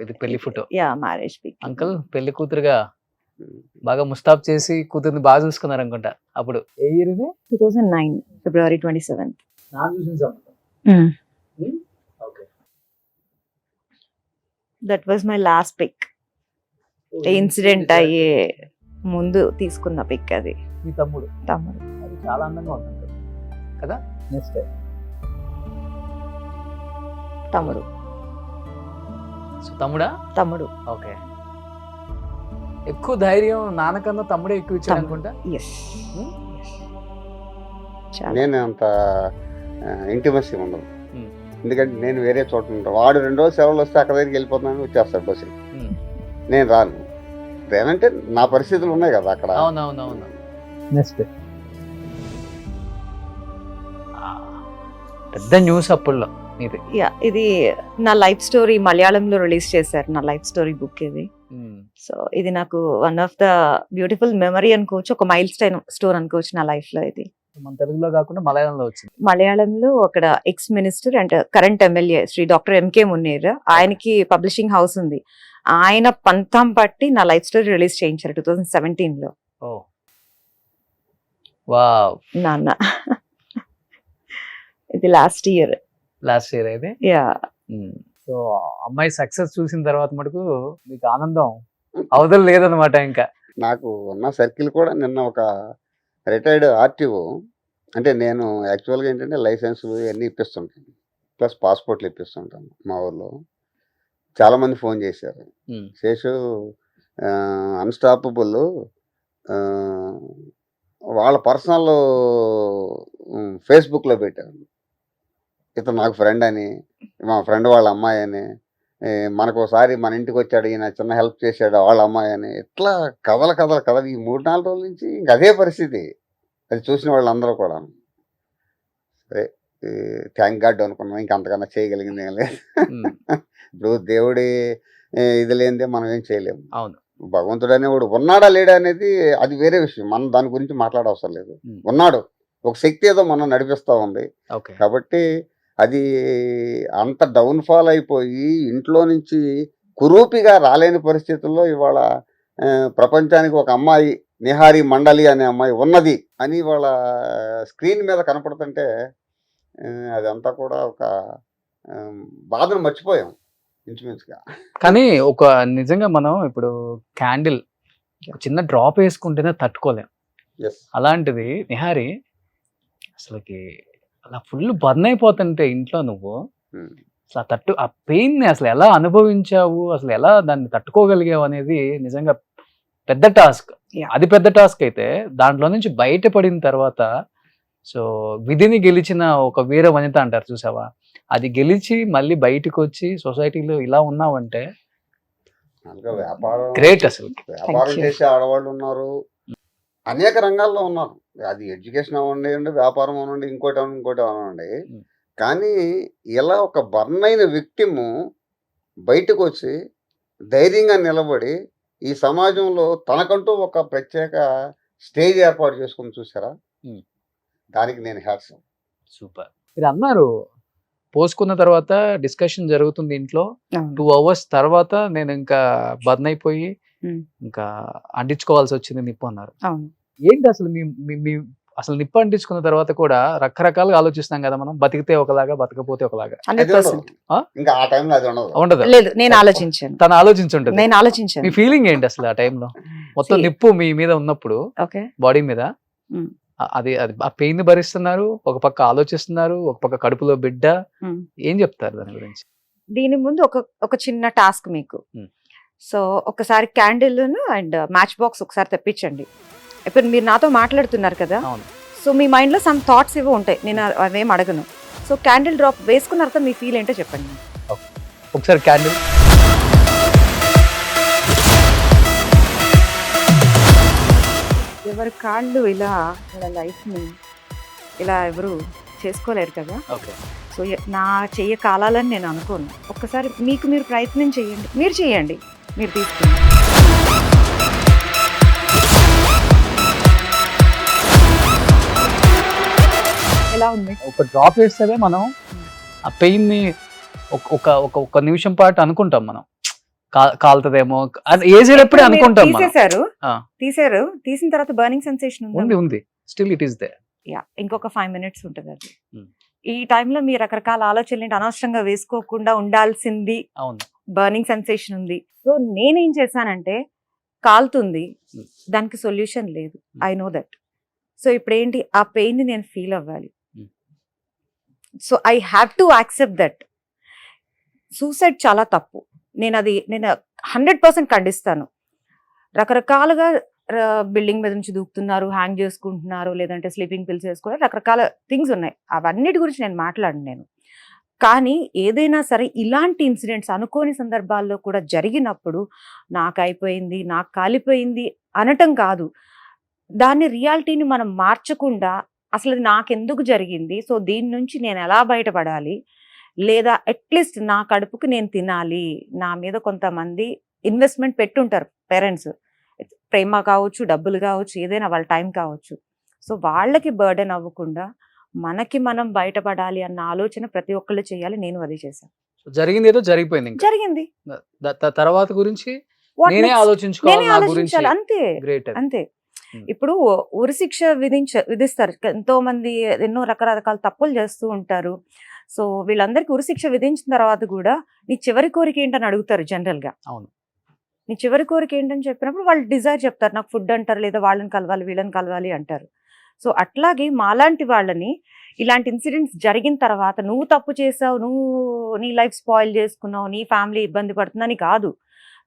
ఇది పెళ్లి ఫోటో. Marriage pick. అంకుల్ పెళ్లి కూతురుగా బాగా ముస్తాబ్ చేసి కూతుర్ని బాగా చూసుకున్నారు అనుకుంటా. అప్పుడు ఏ ఇయర్ ఇది? 2009 February 27th. That was my last pic. Incident అయ్యే ముందు తీసుకున్న పిక్ అది. మీ తమ్ముడు అది చాలా అందంగా ఉంటుంది కదా. నెక్స్ట్ తమ్ముడు. తమ్ముడు. ఓకే. ఎక్కువ ధైర్యం నాన్నకన్నా తమ్ముడే ఎక్కువ ఇచ్చాడు అనుకుంటా. నేను అంత ఇంటిమసీ ఉండదు, ఎందుకంటే నేను వేరే చోట ఉంటాను. వాడు 2 రోజులు సెలవులు వస్తే అక్కడ దగ్గరికి వెళ్ళిపోతున్నాను, వచ్చేస్తాడు బస్సు. నేను రాను. ఏమంటే నా పరిస్థితులు ఉన్నాయి కదా అక్కడ. అవునవునవును. నెక్స్ట్ పెద్ద న్యూస్ అప్పుడులో ఇది. ఇది నా లైఫ్ స్టోరీ మలయాళంలో రిలీజ్ చేశారు, నా లైఫ్ స్టోరీ బుక్ ఇది. సో ఇది నాకు one of the beautiful memory అనుకోవచ్చు, ఒక మైల్ స్టోన్ అనుకోవచ్చు నా లైఫ్ లో. ఇది మన తెలుగులో కాకుండా మలయాళంలో వచ్చింది. మలయాళంలో అక్కడ ex minister and current MLA Shri doctor MK Muneer, ఆయనకి పబ్లిషింగ్ హౌస్ ఉంది. ఆయన పంతం పట్టి నా లైఫ్ స్టోరీ రిలీజ్ చేయించారు 2017లో. వావ్. నాన్న ఇది లాస్ట్ ఇయర్ అయితే. సో అమ్మాయి సక్సెస్ చూసిన తర్వాత మటుకు మీకు ఆనందం అవతల లేదనమాట. ఇంకా నాకు ఉన్న సర్కిల్ కూడా నిన్న ఒక రిటైర్డ్ ఆర్టీఓ, అంటే నేను యాక్చువల్గా ఏంటంటే లైసెన్సులు ఇవన్నీ ఇప్పిస్తుంటాను, ప్లస్ పాస్పోర్ట్లు ఇప్పిస్తుంటాను మా ఊర్లో. చాలామంది ఫోన్ చేశారు, శేషు అన్స్టాపబుల్ వాళ్ళ పర్సనల్ ఫేస్బుక్లో పెట్టారు, ఇతను నాకు ఫ్రెండ్ అని, మా ఫ్రెండ్ వాళ్ళ అమ్మాయి అని, మనకు ఒకసారి మన ఇంటికి వచ్చాడు ఈయన, చిన్న హెల్ప్ చేశాడు వాళ్ళ అమ్మాయి అని, ఇట్లా కథలు ఈ 3-4 రోజుల నుంచి ఇంక అదే పరిస్థితి. అది చూసిన వాళ్ళందరూ కూడా సరే థ్యాంక్ గాడ్ అనుకున్నాం, ఇంకంతకన్నా చేయగలిగింది ఏం లేదు. ఇప్పుడు దేవుడి ఇది లేనిదే మనం ఏం చేయలేము. అవును. భగవంతుడు అనేవాడు ఉన్నాడా లేడా అనేది అది వేరే విషయం, మనం దాని గురించి మాట్లాడవసరం లేదు. ఉన్నాడు, ఒక శక్తి ఏదో మనం నడిపిస్తూ ఉంది. కాబట్టి అది అంత డౌన్ఫాల్ అయిపోయి ఇంట్లో నుంచి కురూపిగా రాలేని పరిస్థితుల్లో ఇవాళ ప్రపంచానికి ఒక అమ్మాయి నిహారి మండలి అనే అమ్మాయి ఉన్నది అని వాళ్ళ స్క్రీన్ మీద కనపడుతుంటే అదంతా కూడా ఒక బాధను మర్చిపోయాం ఇంచుమించుగా. కానీ ఒక నిజంగా మనం ఇప్పుడు క్యాండిల్ చిన్న డ్రాప్ వేసుకుంటేనే తట్టుకోలేం. ఎస్ అలాంటిది నిహారి అసలుకి అలా ఫుల్ బర్న్ అయిపోతుంటే ఇంట్లో నువ్వు అసలు ఆ పెయిన్ ని అసలు ఎలా అనుభవించావు, అసలు ఎలా దాన్ని తట్టుకోగలిగావు అనేది నిజంగా పెద్ద టాస్క్. Yeah. అది పెద్ద టాస్క్ అయితే దాంట్లో నుంచి బయటపడిన తర్వాత సో విధిని గెలిచిన ఒక వీర వనిత అంటారు చూసావా, అది గెలిచి మళ్ళీ బయటకు వచ్చి సొసైటీలో ఇలా ఉన్నావంటే వ్యాపారం గ్రేట్. అసలు వ్యాపారం చేసే ఆడవాళ్ళు ఉన్నారు, అనేక రంగాల్లో ఉన్నారు. అది ఎడ్యుకేషన్ అవ్వండి, వ్యాపారం అవ్వండి, ఇంకోటి అవ్వండి. కానీ ఇలా ఒక బర్న్ అయిన విక్టిమ్ బయటకు వచ్చి ధైర్యంగా నిలబడి ఈ సమాజంలో తనకంటూ ఒక ప్రత్యేక స్టేజ్ ఏర్పాటు చేసుకుని చూసారా, దానికి నేను హ్యాట్స్. సూపర్. మీరు అన్నారు పోసుకున్న తర్వాత డిస్కషన్ జరుగుతుంది ఇంట్లో, 2 hours తర్వాత నేను ఇంకా బర్న్ అయిపోయి ఇంకా అంటించుకోవాల్సి వచ్చింది నిప్పు అన్నారు. ఏంటి అసలు మీ అసలు నిప్పు అంటించుకున్న తర్వాత కూడా రకరకాలుగా ఆలోచిస్తాం కదా మనం, బతికితే ఒకలాగా బతకపోతే ఒకలాగా. 100%. ఇంకా ఆ టైంలో అది ఉండదు. లేదు, నేను ఆలోచించాను. తను ఆలోచించుంటది. నేను ఆలోచించాను. మీ ఫీలింగ్ ఏంటి అసలు ఆ టైంలో? మొత్తం నిప్పు మీ మీద ఉన్నప్పుడు బాడీ మీద అది ఆ పెయిన్ భరిస్తున్నారు, ఒక పక్క ఆలోచిస్తున్నారు, ఒక పక్క కడుపులో బిడ్డ. ఏం చెప్తారు దాని గురించి? దీని ముందు ఒక చిన్న టాస్క్ మీకు. సో ఒకసారి క్యాండిల్ అండ్ మ్యాచ్ బాక్స్ ఒకసారి తెప్పించండి. ఇప్పుడు మీరు నాతో మాట్లాడుతున్నారు కదా, సో మీ మైండ్ లో సమ్ థాట్స్ ఏవో ఉంటాయి, నేను అవేం అడగను. సో క్యాండిల్ డ్రాప్ వేసుకున్న తర్వాత మీ ఫీల్ ఏంటో చెప్పండి. ఒకసారి క్యాండిల్ ఎవరి కాళ్ళు ఇలా లైఫ్ ని ఇలా ఎవరు చేసుకోలేరు కదా. సో నా చెయ్య కాలాలని నేను అనుకోను. ఒక్కసారి మీకు మీరు ప్రయత్నం చేయండి, మీరు చేయండి, మీరు తీసుకుని. ఎలా ఉంది? ఒక డ్రాప్ వేస్తే మనం ఆ పెయిన్ ని ఒక నిమిషం పాటు అనుకుంటాం మనం, కాలుతుందేమో వేసేటప్పుడే అనుకుంటాం. తీసారు, తీసిన తర్వాత బర్నింగ్ సెన్సేషన్ ఉంది, స్టిల్ ఇట్ ఈస్ దేర్. ఇంకొక 5 minutes ఉంటుంది అది. ఈ టైంలో మీరు రకరకాల ఆలోచనలు అనవసరంగా వేసుకోకుండా ఉండాల్సింది. బర్నింగ్ సెన్సేషన్ ఉంది. సో నేనేం చేశానంటే, కాలుతుంది, దానికి సొల్యూషన్ లేదు, ఐ నో దట్. సో ఇప్పుడు ఏంటి, ఆ పెయిన్ ని నేను ఫీల్ అవ్వాలి. So I have to accept that. Suicide చాలా తప్పు, నేను 100% ఖండిస్తాను. రకరకాలుగా బిల్డింగ్ మీద నుంచి దూకుతున్నారు, హ్యాంగ్ చేసుకుంటున్నారు, లేదంటే స్లీపింగ్ పిల్స్ వేసుకున్నారు, రకరకాల థింగ్స్ ఉన్నాయి. అవన్నిటి గురించి నేను మాట్లాడను. కానీ ఏదైనా సరే ఇలాంటి ఇన్సిడెంట్స్ అనుకోని సందర్భాల్లో కూడా జరిగినప్పుడు నాకు అయిపోయింది, నాకు కాలిపోయింది అనటం కాదు, దాన్ని రియాలిటీని మనం మార్చకుండా అసలు అది నాకెందుకు జరిగింది, సో దీని నుంచి నేను ఎలా బయటపడాలి, లేదా అట్లీస్ట్ నా కడుపుకి నేను తినాలి. నా మీద కొంతమంది ఇన్వెస్ట్మెంట్ పెట్టుంటారు పేరెంట్స్, ప్రేమ కావచ్చు, డబ్బులు కావచ్చు, ఏదైనా వాళ్ళ టైం కావచ్చు. సో వాళ్ళకి బర్డెన్ అవ్వకుండా మనకి మనం బయటపడాలి అన్న ఆలోచన ప్రతి ఒక్కళ్ళు చేయాలి. నేను అది చేశాను. జరిగింది ఏదో జరిగిపోయింది, జరిగింది. తర్వాత గురించి నేనే ఆలోచించాలి, అంతే అంతే. ఇప్పుడు ఉరిశిక్ష విధిస్తారు, ఎంతో మంది ఎన్నో రకరకాల తప్పులు చేస్తూ ఉంటారు. సో వీళ్ళందరికీ ఉరిశిక్ష విధించిన తర్వాత కూడా నీ చివరి కోరిక ఏంటని అడుగుతారు జనరల్ గా. అవును, నీ చివరి కోరిక ఏంటని చెప్పినప్పుడు వాళ్ళు డిజైర్ చెప్తారు, నాకు ఫుడ్ అంటారు, లేదా వాళ్ళని కలవాలి, వీళ్ళని కలవాలి అంటారు. సో అట్లాగే మాలాంటి వాళ్ళని ఇలాంటి ఇన్సిడెంట్స్ జరిగిన తర్వాత నువ్వు తప్పు చేసావు, నువ్వు నీ లైఫ్ స్పాయిల్ చేసుకున్నావు, నీ ఫ్యామిలీ ఇబ్బంది పడుతుందని కాదు,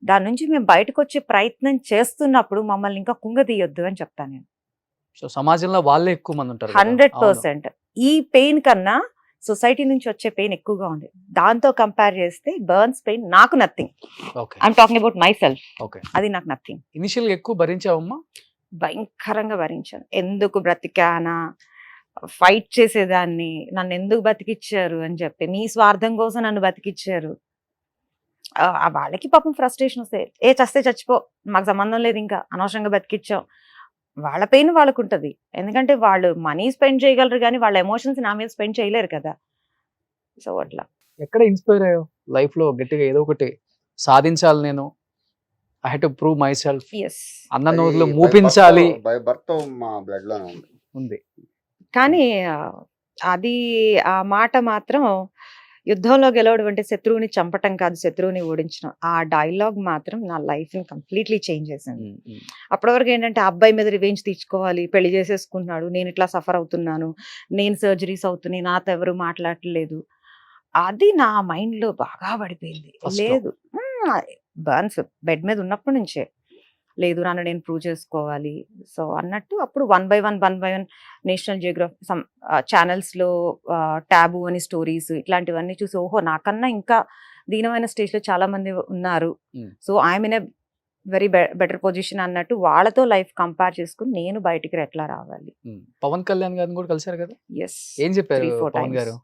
దాని నుంచి మేము బయటకు వచ్చే ప్రయత్నం చేస్తున్నప్పుడు మమ్మల్ని ఇంకా కుంగదీయొద్దు అని చెప్తాను నేను. సో సమాజంలో వాళ్ళే ఎక్కువ మంది ఉంటారు. 100%. ఈ పెయిన్ కన్నా సొసైటీ నుంచి వచ్చే పెయిన్ ఎక్కువగా ఉంది. దాంతో కంపేర్ చేస్తే బర్న్స్ పెయిన్ నాకు nothing. I'm talking about my self. అది నాకు నథింగ్. ఇనిషియల్ ఎక్కువ భరించావమ్మా? భయంకరంగా భరించాను. ఎందుకు బ్రతికానా, ఫైట్ చేసేదాన్ని, నన్ను ఎందుకు బతికిచ్చారు అని చెప్పి, నీ స్వార్థం కోసం నన్ను బతికిచ్చారు. వాళ్ళకి పాపం ఫ్రస్ట్రేషన్ వస్తే, చస్తే చచ్చిపో, మాకు సంబంధం లేదు, ఇంకా అనవసరంగా బతికిచ్చాం. వాళ్ళ పెయిన్ వాళ్ళకు ఉంటుంది, ఎందుకంటే వాళ్ళు మనీ స్పెండ్ చేయగలరు కానీ వాళ్ళ ఎమోషన్స్ నా మీద స్పెండ్ చేయలేరు కదా. సో అట్లా. ఎక్కడ ఇన్స్పైర్ అయ్యావు లైఫ్ లో గట్టిగా ఏదో ఒకటి సాధించాలి నేను, I have to prove myself, yes. అన్న నోట్లో మూపించాలి బై బర్త్ మా బ్లడ్ లోనే ఉంది. ఉంది. కానీ అది ఆ మాట మాత్రం యుద్ధంలో గెలవడం అంటే శత్రువుని చంపటం కాదు, శత్రువుని ఓడించడం. ఆ డైలాగ్ మాత్రం నా లైఫ్ ని కంప్లీట్లీ చేంజ్ చేసింది. అప్పటి వరకు ఏంటంటే ఆ అబ్బాయి మీద రివెంజ్ తీర్చుకోవాలి, పెళ్లి చేసేసుకున్నాడు, నేను ఇట్లా సఫర్ అవుతున్నాను, నేను సర్జరీస్ అవుతున్నాయి, నాతో ఎవరు మాట్లాడలేదు, అది నా మైండ్ లో బాగా పడిపోయింది. First లో. లేదు, బర్న్స్ బెడ్ మీద ఉన్నప్పటి నుంచే లేదు, నన్ను నేను ప్రూవ్ చేసుకోవాలి. సో అన్నట్టు అప్పుడు one by one national Geography some ఛానల్స్లో ట్యాబు అని స్టోరీస్ ఇట్లాంటివన్నీ చూసి ఓహో నాకన్నా ఇంకా దీనమైన స్టేజ్లో చాలా మంది ఉన్నారు, so I'm in a very better position అన్నట్టు వాళ్ళతో లైఫ్ కంపేర్ చేసుకుని నేను బయటికి ఎట్లా రావాలి. పవన్ కళ్యాణ్ గారిని కూడా కలిసారు కదా, ఎస్, ఏం చెప్పారు 3-4 పవన్ times. గారు?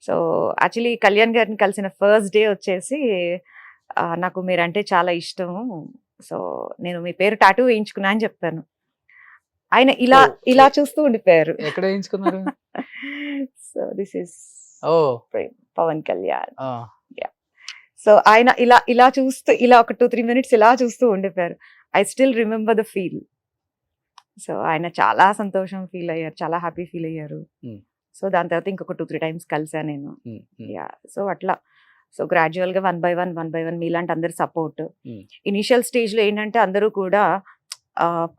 సో యాక్చువల్లీ కళ్యాణ్ గారిని కలిసిన ఫస్ట్ డే వచ్చేసి నాకు మీరంటే చాలా ఇష్టము, సో నేను మీ పేరు టాటూ వేయించుకున్నా అని చెప్పాను. ఆయన ఇలా Oh, ఇలా చూస్తూ ఉండిపోయారు. ఎక్కడ వేయించుకున్నారు? So this is oh Pawan Kalyan. So ఆయన ఇలా ఇలా చూస్తూ ఇలా ఒక 2-3 minutes ఇలా చూస్తూ ఉండిపోయారు. I still remember the feel. So ఆయన చాలా సంతోషం ఫీల్ అయ్యారు, చాలా హ్యాపీ ఫీల్ అయ్యారు. సో దాని తర్వాత ఇంకొక 2-3 times కలిసాను నేను. యా, సో అట్లా సో గ్రాడ్యువల్ గా వన్ బై వన్ మీలాంటి అందరి సపోర్ట్. ఇనిషియల్ స్టేజ్ లో ఏంటంటే అందరూ కూడా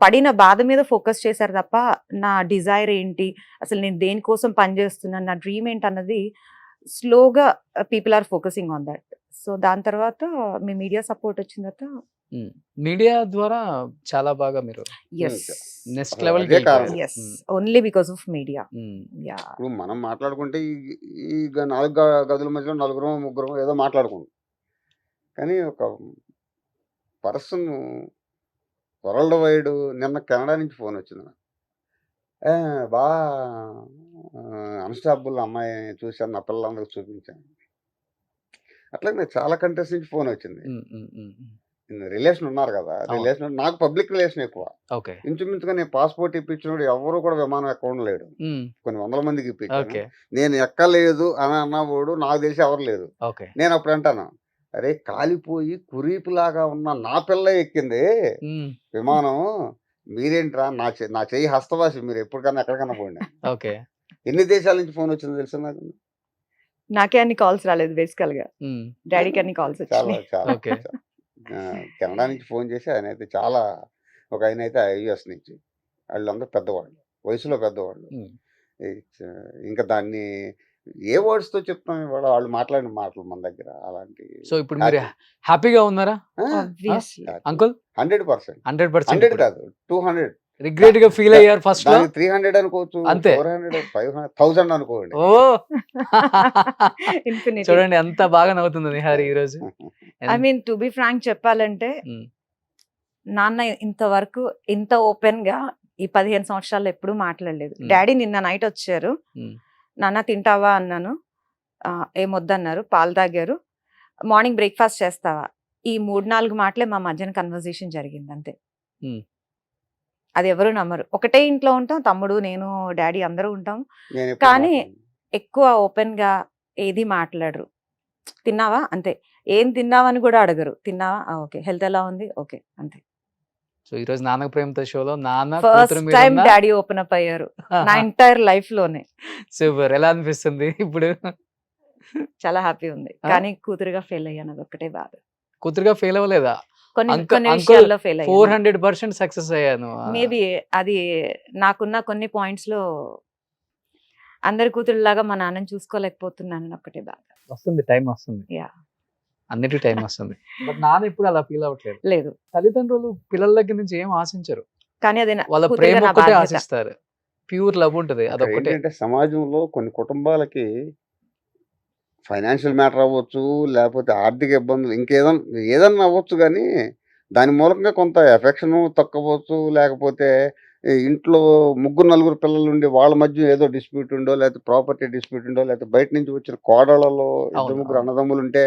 పడిన బాధ మీద ఫోకస్ చేశారు తప్ప నా డిజైర్ ఏంటి, అసలు నేను దేనికోసం పనిచేస్తున్నాను, నా డ్రీమ్ ఏంటి అన్నది స్లోగా people are focusing on that. So దాని తర్వాత మీ మీడియా సపోర్ట్ వచ్చిన తర్వాత మీడియా ద్వారా చాలా బాగా మీరు ఎస్ నెక్స్ట్ లెవెల్ అదే కారణం. Yes only because of media. Yeah, ఇప్పుడు మనం మాట్లాడుకుంటే ఈ 4 గదుల మధ్యలో 4-3 ఏదో మాట్లాడుకుంటాం, కానీ ఒక పర్సన్ వరల్డ్ వైడ్ నిన్న కెనడా నుంచి ఫోన్ వచ్చింది నాకు. బాగా అన్స్టాపుల్ అమ్మాయి చూశాను, నా పిల్లలందరికీ చూపించాను. అట్లాగే చాలా కంట్రీస్ నుంచి ఫోన్ వచ్చింది. రిలేషన్ ఉన్నారు కదా, రిలేషన్ నాకు పబ్లిక్ రిలేషన్ ఎక్కువ. ఓకే, ఇంచుమించుగా నేను పాస్పోర్ట్ ఇప్పించినప్పుడు ఎవరు కూడా విమానం ఎక్కడ లేడు, కొన్ని 100 మందికి ఇప్పించాను. ఓకే, నేను ఎక్కలేదు అని అన్నవాడు నాకు తెలిసి ఎవరు లేదు. ఓకే. నేను అప్పుడు అంటాను, అరే కాలిపోయి కురీపులాగా ఉన్న నా పిల్ల ఎక్కింది విమానం, మీరేంట్రా నా చెయ్యి హస్తవాసి, మీరు ఎప్పటికన్నా ఎక్కడికన్నా పోండి. ఓకే, ఎన్ని దేశాల నుంచి ఫోన్ వచ్చిందో తెలుసా నాకు? నాకే అన్ని కాల్స్ రాలేదు బేసికల్ గా, డాడీకి అన్ని కాల్స్ చాలా వచ్చినాయి. చాలా ఓకే. కెనడా నుంచి ఫోన్ చేసి ఆయన అయితే చాలా, ఒక ఆయన అయితే యుఎస్ నుంచి, వాళ్ళందరూ పెద్దవాళ్ళు, వయసులో పెద్దవాళ్ళు. ఇంకా దాన్ని ఏ వర్డ్స్ తో చెప్తాం ఇవాళ, వాళ్ళు మాట్లాడిన మాటలు మన దగ్గర అలాంటి. సో ఇప్పుడు మీరు హ్యాపీగా ఉన్నారా Obviously. అంకుల్? 100%. 100%. 100 కాదు, 200. రిగ్రెట్ గా ఫీల్ అయ్యారు ఫస్ట్ లో? 300 అనుకోవచ్చు, అంతే. 400, 500, 1000 అనుకోండి. ఓ Infinity. చూడండి ఎంత బాగా నవ్వుతుంది నిహారి ఈ రోజు. I mean to be frank చెప్పాలంటే నాన్న ఇంతవరకు ఇంత ఓపెన్ గా ఈ 15 సంవత్సరాలు ఎప్పుడూ మాట్లాడలేదు. డాడీ నిన్న నైట్ వచ్చారు, నాన్న తింటావా అన్నాను, ఏమొద్దన్నారు, పాలు తాగారు, మార్నింగ్ బ్రేక్ఫాస్ట్ చేస్తావా, ఈ 3-4 మాటలే మా మధ్యన కన్వర్జేషన్ జరిగింది అంతే. అది ఎవరు నమ్మరు. ఒకటే ఇంట్లో ఉంటాం, తమ్ముడు నేను డాడీ అందరూ ఉంటాం, నేను ఎప్పుడు కానీ మాట్లాడను. ఎక్కువ ఓపెన్ గా ఏది మాట్లాడరు. తిన్నావా అంతే, ఏం తిన్నావని కూడా అడగరు, తిన్నావా ఓకే, హెల్త్ ఎలా ఉంది ఓకే అంతే. సో ఈ రోజు నాన్న ప్రేమతో షోలో నాన్న first time daddy open up అయ్యారు నా ఎంటైర్ లైఫ్ లోనే. సూపర్. ఎలా అనిపిస్తుంది ఇప్పుడు? చాలా హ్యాపీ ఉంది, కానీ కూతురుగా ఫెయిల్ అయ్యాను, అది ఒక్కటే బాధ. కూతురుగా ఫెయిల్ అవ్వలేదా? కొన్ని విషయాల్లో ఫెయిల్ అయ్యాను. 400% సక్సెస్ అయ్యాను. మేబీ అది నాకున్న కొన్ని పాయింట్స్ లో అందరి కూతురులాగా మా నాన్నని చూసుకోలేకపోతున్నాను, ఒక్కటే బాధ. వస్తుంది, టైం వస్తుంది, యా, అన్నిటి టైం వస్తుంది. బట్ నాన్న ఇప్పుడు అలా ఫీల్ అవ్వట్లేదు. లేదు, తల్లిదండ్రులు పిల్లల దగ్గర నుంచి ఏం ఆశించరు, కానీ అది వాళ్ళ ప్రేమ ఒక్కటే ఆశిస్తారు, ప్యూర్ లవ్ ఉంటది, అదొక్కటే. ఏంటంటే సమాజంలో కొన్ని కుటుంబాలకి ఫైనాన్షియల్ మ్యాటర్ అవ్వచ్చు, లేకపోతే ఆర్థిక ఇబ్బందులు, ఏదన్నా అవ్వచ్చు, కానీ దాని మూలంగా కొంత ఎఫెక్షన్ తక్కువచ్చు, లేకపోతే ఇంట్లో 3-4 పిల్లలు ఉండి వాళ్ళ మధ్య ఏదో డిస్ప్యూట్ ఉండో, లేకపోతే ప్రాపర్టీ డిస్ప్యూట్ ఉండో, లేకపోతే బయట నుంచి వచ్చిన కోడళ్ళలో 2-3 అన్నదమ్ములు ఉంటే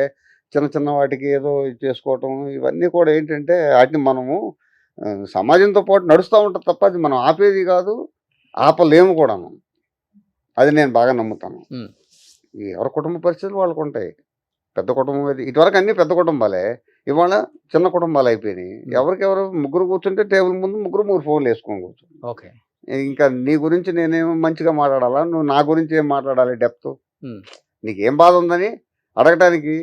చిన్న చిన్న వాటికి ఏదో చేసుకోవటం, ఇవన్నీ కూడా ఏంటంటే వాటిని మనము సమాజంతో పాటు నడుస్తూ ఉంటుంది తప్ప అది మనం ఆపేది కాదు, ఆపలేము కూడా. అది నేను బాగా నమ్ముతాను. ఎవరి కుటుంబ పరిస్థితులు వాళ్ళకు ఉంటాయి. పెద్ద కుటుంబం ఇది ఇటువరకు అన్ని పెద్ద కుటుంబాలే, ఇవాళ చిన్న కుటుంబాలు అయిపోయినాయి. ఎవరికెవరు ముగ్గురు కూర్చుంటే టేబుల్ ముందు ముగ్గురు ఫోన్లు వేసుకొని కూర్చుంటారు. ఓకే. ఇంకా నీ గురించి నేనేమో మంచిగా మాట్లాడాలా, నువ్వు నా గురించి ఏం మాట్లాడాలి డెప్త్? ఉమ్. నీకేం బాధ ఉందని అడగటానికి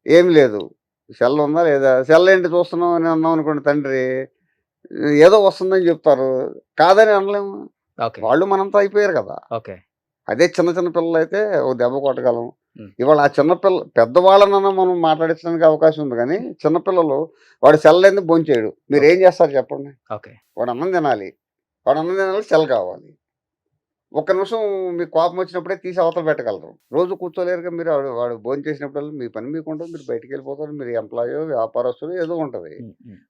ఏం లేదు. సెల్ ఉందా లేదా, సెల్ ఏంటి చూస్తున్నావు అని అన్నాం అనుకోండి, తండ్రి ఏదో వస్తుందని చెప్తారు, కాదని అనలేము. ఓకే. వాళ్ళు మనంతా అయిపోయారు కదా. ఓకే. అదే చిన్న చిన్న పిల్లలు అయితే ఓ దెబ్బ కొట్టగలం. ఉమ్. ఇవాళ ఆ చిన్నపిల్ల పెద్దవాళ్ళనన్నా మనం మాట్లాడించడానికి అవకాశం ఉంది, కానీ చిన్నపిల్లలు వాడు సెల్ లేని భోంచేయడు. మీరు ఏం చేస్తారు చెప్పండి? ఓకే. వాడు అన్నం తినాలి, సెల్ కావాలి. ఒక్క నిమిషం మీకు కోపం వచ్చినప్పుడే తీసి అవతల పెట్టగలరు. రోజు కూర్చోలేరుగా మీరు. వాడు భోజనం చేసినప్పుడు మీ పని మీకు ఉంటుంది, మీరు బయటికి వెళ్ళిపోతారు, మీరు ఎంప్లాయో వ్యాపారస్తులు ఏదో ఉంటుంది.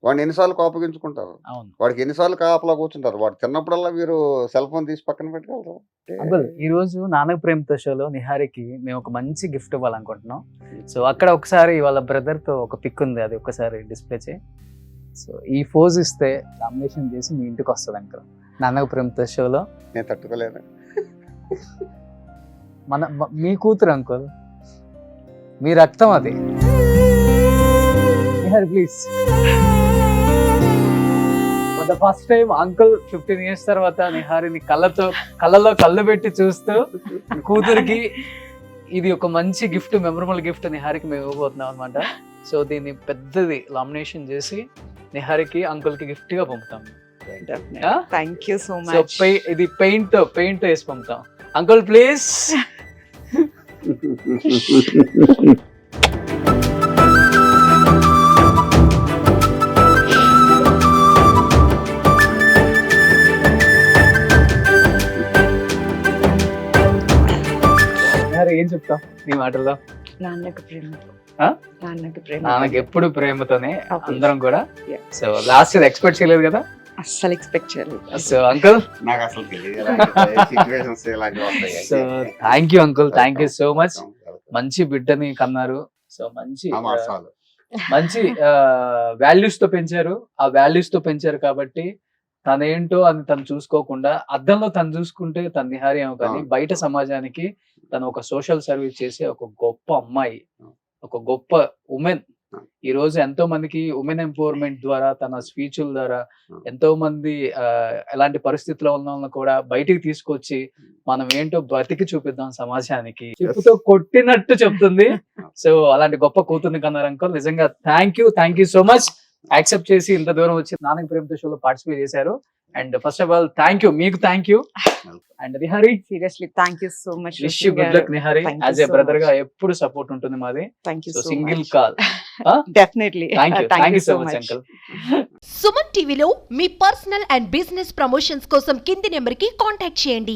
వాడిని ఎన్నిసార్లు కోపగించుకుంటారు, అవును. వాడికి ఎన్నిసార్లు కాపలా కూర్చుంటారు. వాడు తిన్నప్పుడల్లా మీరు సెల్ ఫోన్ తీసి పక్కన పెట్టగలరు. అంకుల్, ఈ రోజు నాన్నకు ప్రేమతో షోలో నిహారికి మేము ఒక మంచి గిఫ్ట్ ఇవ్వాలనుకుంటున్నాం. సో అక్కడ ఒకసారి వాళ్ళ బ్రదర్ తో ఒక పిక్ ఉంది, అది ఒకసారి డిస్ప్లే చేయి. సో ఈ ఫోజ్ ఇస్తే లామినేషన్ చేసి మీ ఇంటికి వస్తుంది అంకుల్ నాన్నకు ప్రేమతో షోలో. నేను తట్టుకోలేను. మీ కూతురు అంకుల్, మీ రక్తం అది. Nihari please. For the first time uncle 15 years తర్వాత నిహారిని కళ్ళలో కళ్ళు పెట్టి చూస్తూ కూతురికి ఇది ఒక మంచి గిఫ్ట్, మెమరబుల్ గిఫ్ట్ నిహారికి మేము ఇవ్వబోతున్నాం అనమాట. సో దీన్ని పెద్దది లామినేషన్ చేసి నిహారికి అంకుల్ కి గిఫ్ట్ గా పంపుతాం. Thank you so so much. ఇది పెయింట్ వేసి పంపుతాం. Uncle please. ఏం చెప్తాం నీ మాటల్లో? నాన్నకు ప్రేమతో. ఆ? నాన్నకు ప్రేమ. నాన్నకి ఎప్పుడు ప్రేమతోనే Okay. అందరం కూడా. Yeah. సో లాస్ట్ ఎక్స్పెక్ట్ చేయలేదు కదా. అస్సలు ఎక్స్పెక్ట్ చేయలేదు. సో అంకుల్, నాకు అసలు so thank you uncle, thank you so much. మంచి బిడ్డని కన్నారు. సో మంచి వాల్యూస్ తో పెంచారు. ఆ వాల్యూస్ తో పెంచారు కాబట్టి తనేంటో అని తను చూసుకోకుండా అద్దంలో తను చూసుకుంటే తన నిహారి ఏమో, కానీ బయట సమాజానికి తను ఒక సోషల్ సర్వీస్ చేసే ఒక గొప్ప అమ్మాయి, ఒక గొప్ప ఉమెన్. ఈ రోజు ఎంతో మందికి ఉమెన్ ఎంపవర్మెంట్ ద్వారా, తన స్పీచ్ల ద్వారా ఎంతో మంది ఎలాంటి పరిస్థితిలో ఉన్న వాళ్ళని కూడా బయటికి తీసుకొచ్చి మనం ఏంటో బతికి చూపిద్దాం సమాజానికి, చెప్పుతో కొట్టినట్టు చెప్తుంది. సో అలాంటి గొప్ప కూతుర్ని కన్నారు అంకుల్. నిజంగా thank you so much. Accept చేసి ఇంత దూరం వచ్చి నాన్నకు ప్రేమతో షోలో పార్టిసిపేట్ చేశారు. And first of all thank you, మీకు thank you. And Nihari, seriously thank you so much. Wish you good luck Nihari. As a brother గా ఎప్పుడు సపోర్ట్ ఉంటుంది మాది. Thank you so so single much. Call. Definitely. Thank you so much uncle. Suman టీవీలో మీ personal and business promotions కోసం కింది number కి contact చేయండి.